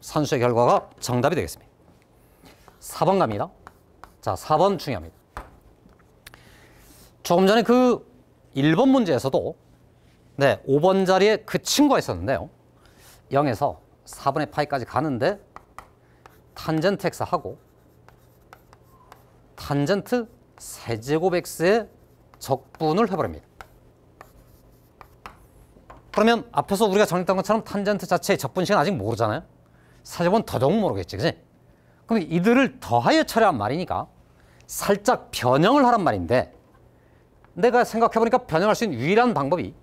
[SPEAKER 1] 산수의 결과가 정답이 되겠습니다. 4번 갑니다. 자, 4번 중요합니다. 조금 전에 그 1번 문제에서도 5번 자리에 그 친구가 있었는데요. 0에서 4분의 파이까지 가는데 탄젠트 x하고 탄젠트 세제곱 x의 적분을 해버립니다. 그러면 앞에서 우리가 정했던 것처럼 탄젠트 자체의 적분식은 아직 모르잖아요. 세제곱은 더더욱 모르겠지, 그치? 그럼 이들을 더하여 처리한 말이니까 살짝 변형을 하란 말인데 내가 생각해보니까 변형할 수 있는 유일한 방법이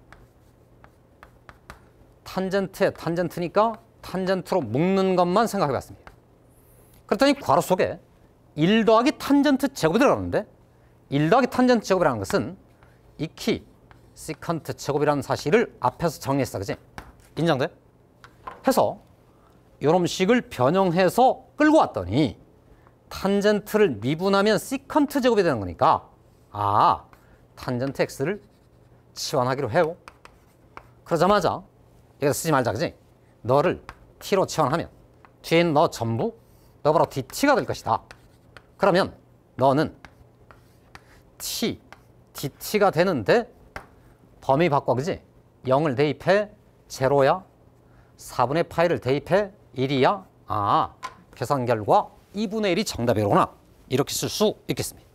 [SPEAKER 1] 탄젠트에 탄젠트니까 탄젠트로 묶는 것만 생각해봤습니다. 그랬더니 괄호 속에 1 더하기 탄젠트 제곱이 들어가는데 1 더하기 탄젠트 제곱이라는 것은 익히 시컨트 제곱이라는 사실을 앞에서 정리했어, 그치? 인정돼? 해서 이런 식을 변형해서 끌고 왔더니 탄젠트를 미분하면 시컨트 제곱이 되는 거니까 탄젠트 x를 치환하기로 해요. 그러자마자 여기다 쓰지 말자, 그지? 너를 t로 치환하면 뒤에 있는 너 전부 너 바로 dt가 될 것이다. 그러면 너는 dt가 되는데 범위 바꿔, 그지? 0을 대입해 제로야 4분의 파이를 대입해 1이야 계산 결과 2분의 1이 정답이로구나 이렇게 쓸 수 있겠습니다.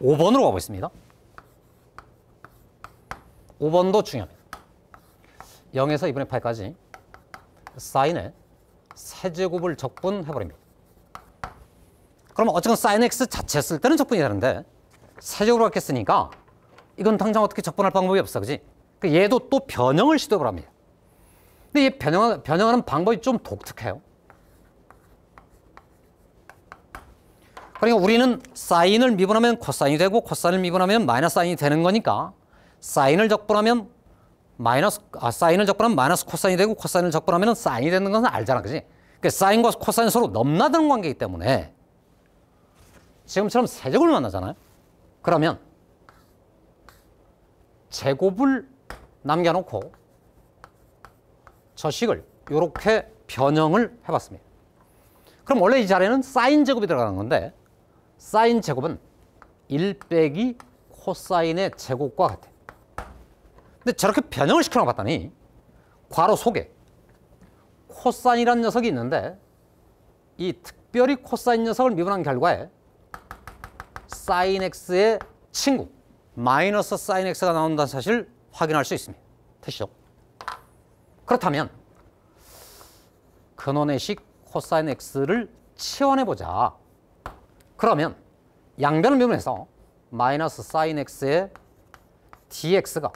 [SPEAKER 1] 5번으로 가보겠습니다. 5번도 중요합니다. 0에서 2분의 파이까지 사인의 세제곱을 적분해버립니다. 그러면 어쨌든 사인 x 자체 쓸 때는 적분이 되는데 세제곱으로 이렇게 쓰니까 이건 당장 어떻게 적분할 방법이 없어, 그지? 얘도 또 변형을 시도해보라 합니다. 근데 이 변형하는 방법이 좀 독특해요. 그러니까 우리는 사인을 미분하면 코사인이 되고 코사인을 미분하면 마이너스 사인이 되는 거니까 사인을 적분하면 마이너스 코사인이 되고 코사인을 적분하면 사인이 되는 것은 알잖아, 그지? 그러니까 사인과 코사인이 서로 넘나드는 관계이기 때문에 지금처럼 세제곱을 만나잖아요. 그러면 제곱을 남겨놓고 저 식을 이렇게 변형을 해봤습니다. 그럼 원래 이 자리에는 사인 제곱이 들어가는 건데 사인 제곱은 1 빼기 코사인의 제곱과 같아요. 근데 저렇게 변형을 시켜놔 봤더니 괄호 속에 코사인이라는 녀석이 있는데 이 특별히 코사인 녀석을 미분한 결과에 사인 x의 친구 마이너스 사인 x가 나온다는 사실을 확인할 수 있습니다. 되시죠? 그렇다면 근원의 식 코사인 x를 치환해보자. 그러면 양변을 미분해서 마이너스 사인 x의 dx가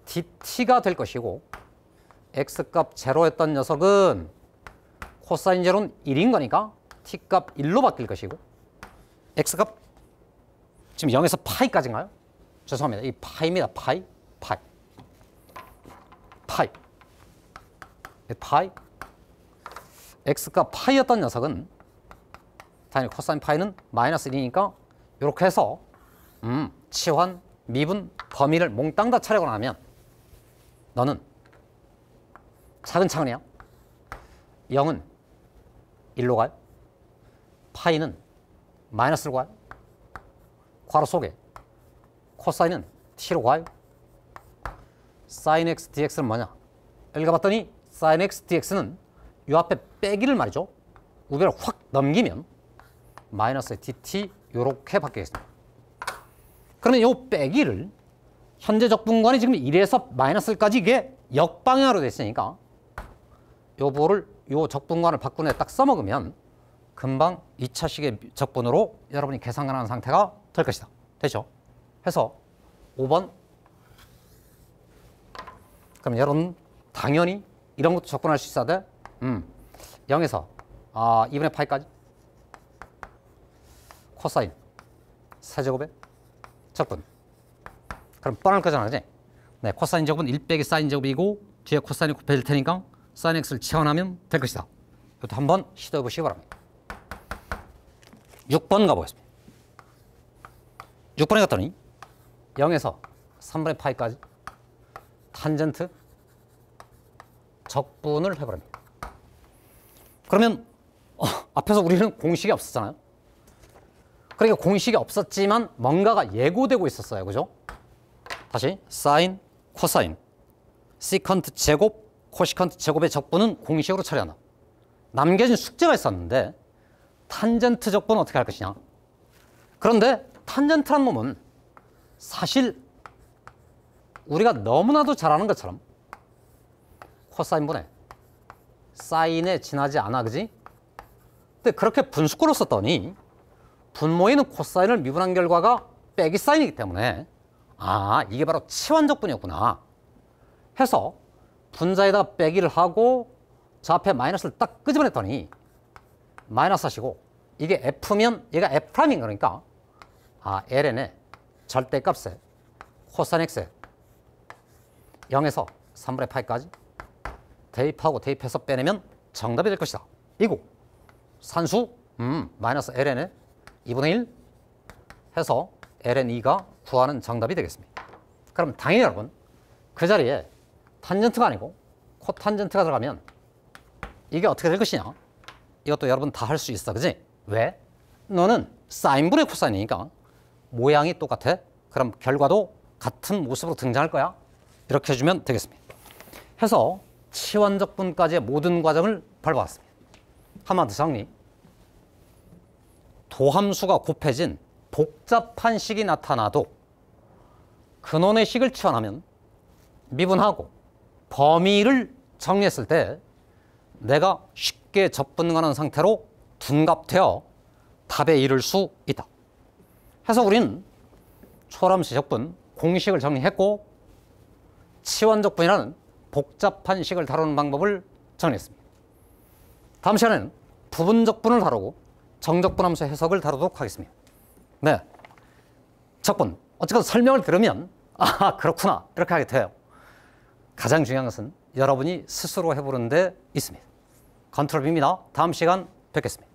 [SPEAKER 1] dt가 될 것이고 x값 제로였던 녀석은 코사인 제로는 1인 거니까 t값 1로 바뀔 것이고 x값 지금 0에서 파이까지인가요? 죄송합니다. 이 파이입니다. 파이. x가 파이였던 녀석은 당연히 코사인 파이는 마이너스 1이니까 이렇게 해서 치환, 미분, 범위를 몽땅 다 차려고 하면 너는 차근차근히야 0은 1로 가요. 파이는 마이너스로 가요. 괄호 속에 코사인은 t로 가요. sin x dx는 뭐냐? 읽어봤더니 sin x dx는 이 앞에 빼기를 말이죠. 우변을 확 넘기면 마이너스 dt 이렇게 바뀌겠습니다. 그러면 이 빼기를 현재 적분관이 지금 1에서 마이너스까지 이게 역방향으로 돼 있으니까 요 부호를 요 적분관을 바꾸는 데 딱 써먹으면 금방 2차식의 적분으로 여러분이 계산 가능한 상태가 될 것이다. 되죠? 해서 5번. 그럼 여러분 당연히 이런 것도 접근할 수 있어야 돼. 0에서 2분의 파이까지 코사인 세제곱의 적분. 그럼 뻔할 거잖아, 그지? 네, 코사인 제곱은 1 빼기 사인 제곱이고 뒤에 코사인이 곱해질 테니까 사인 x를 치환하면 될 것이다. 이것도 한번 시도해 보시기 바랍니다. 6번 가보겠습니다. 6번에 갔더니 0에서 3분의 파이까지 탄젠트 적분을 해버립니다. 그러면 앞에서 우리는 공식이 없었잖아요. 그러니까 공식이 없었지만 뭔가가 예고되고 있었어요. 그죠? 다시 사인, 코사인, 시컨트 제곱, 코시컨트 제곱의 적분은 공식으로 처리한다. 남겨진 숙제가 있었는데 탄젠트 적분은 어떻게 할 것이냐. 그런데 탄젠트란 놈은 사실 우리가 너무나도 잘 아는 것처럼 코사인분의 사인에 지나지 않아, 그지? 근데 그렇게 분수꼴로 썼더니 분모에 있는 코사인을 미분한 결과가 빼기 사인이기 때문에 이게 바로 치환적분이었구나 해서 분자에다가 빼기를 하고 저 앞에 마이너스를 딱 끄집어냈더니 마이너스 하시고 이게 F면 얘가 F'인 거니까 ln의 절대값에 코사인 x에 0에서 3분의 파이까지 대입하고 대입해서 빼내면 정답이 될 것이다. 이고 산수 마이너스 ln의 2분의 1 해서 ln2가 구하는 정답이 되겠습니다. 그럼 당연히 여러분 그 자리에 탄젠트가 아니고 코탄젠트가 들어가면 이게 어떻게 될 것이냐. 이것도 여러분 다 할 수 있어, 그지? 왜? 너는 사인분의 코사인이니까 모양이 똑같아. 그럼 결과도 같은 모습으로 등장할 거야. 이렇게 해주면 되겠습니다. 해서 치환적분까지의 모든 과정을 밟아봤습니다. 한번 더 정리. 도함수가 곱해진 복잡한 식이 나타나도 근원의 식을 치환하면 미분하고 범위를 정리했을 때 내가 쉽게 접근하는 상태로 둔갑되어 답에 이를 수 있다. 해서 우리는 초람수 적분 공식을 정리했고 치환적분이라는 복잡한 식을 다루는 방법을 정리했습니다. 다음 시간에는 부분적분을 다루고 정적분함수 해석을 다루도록 하겠습니다. 네, 적분 어쨌든 설명을 들으면 그렇구나 이렇게 하게 돼요. 가장 중요한 것은 여러분이 스스로 해보는 데 있습니다. 컨트롤 B입니다. 다음 시간 뵙겠습니다.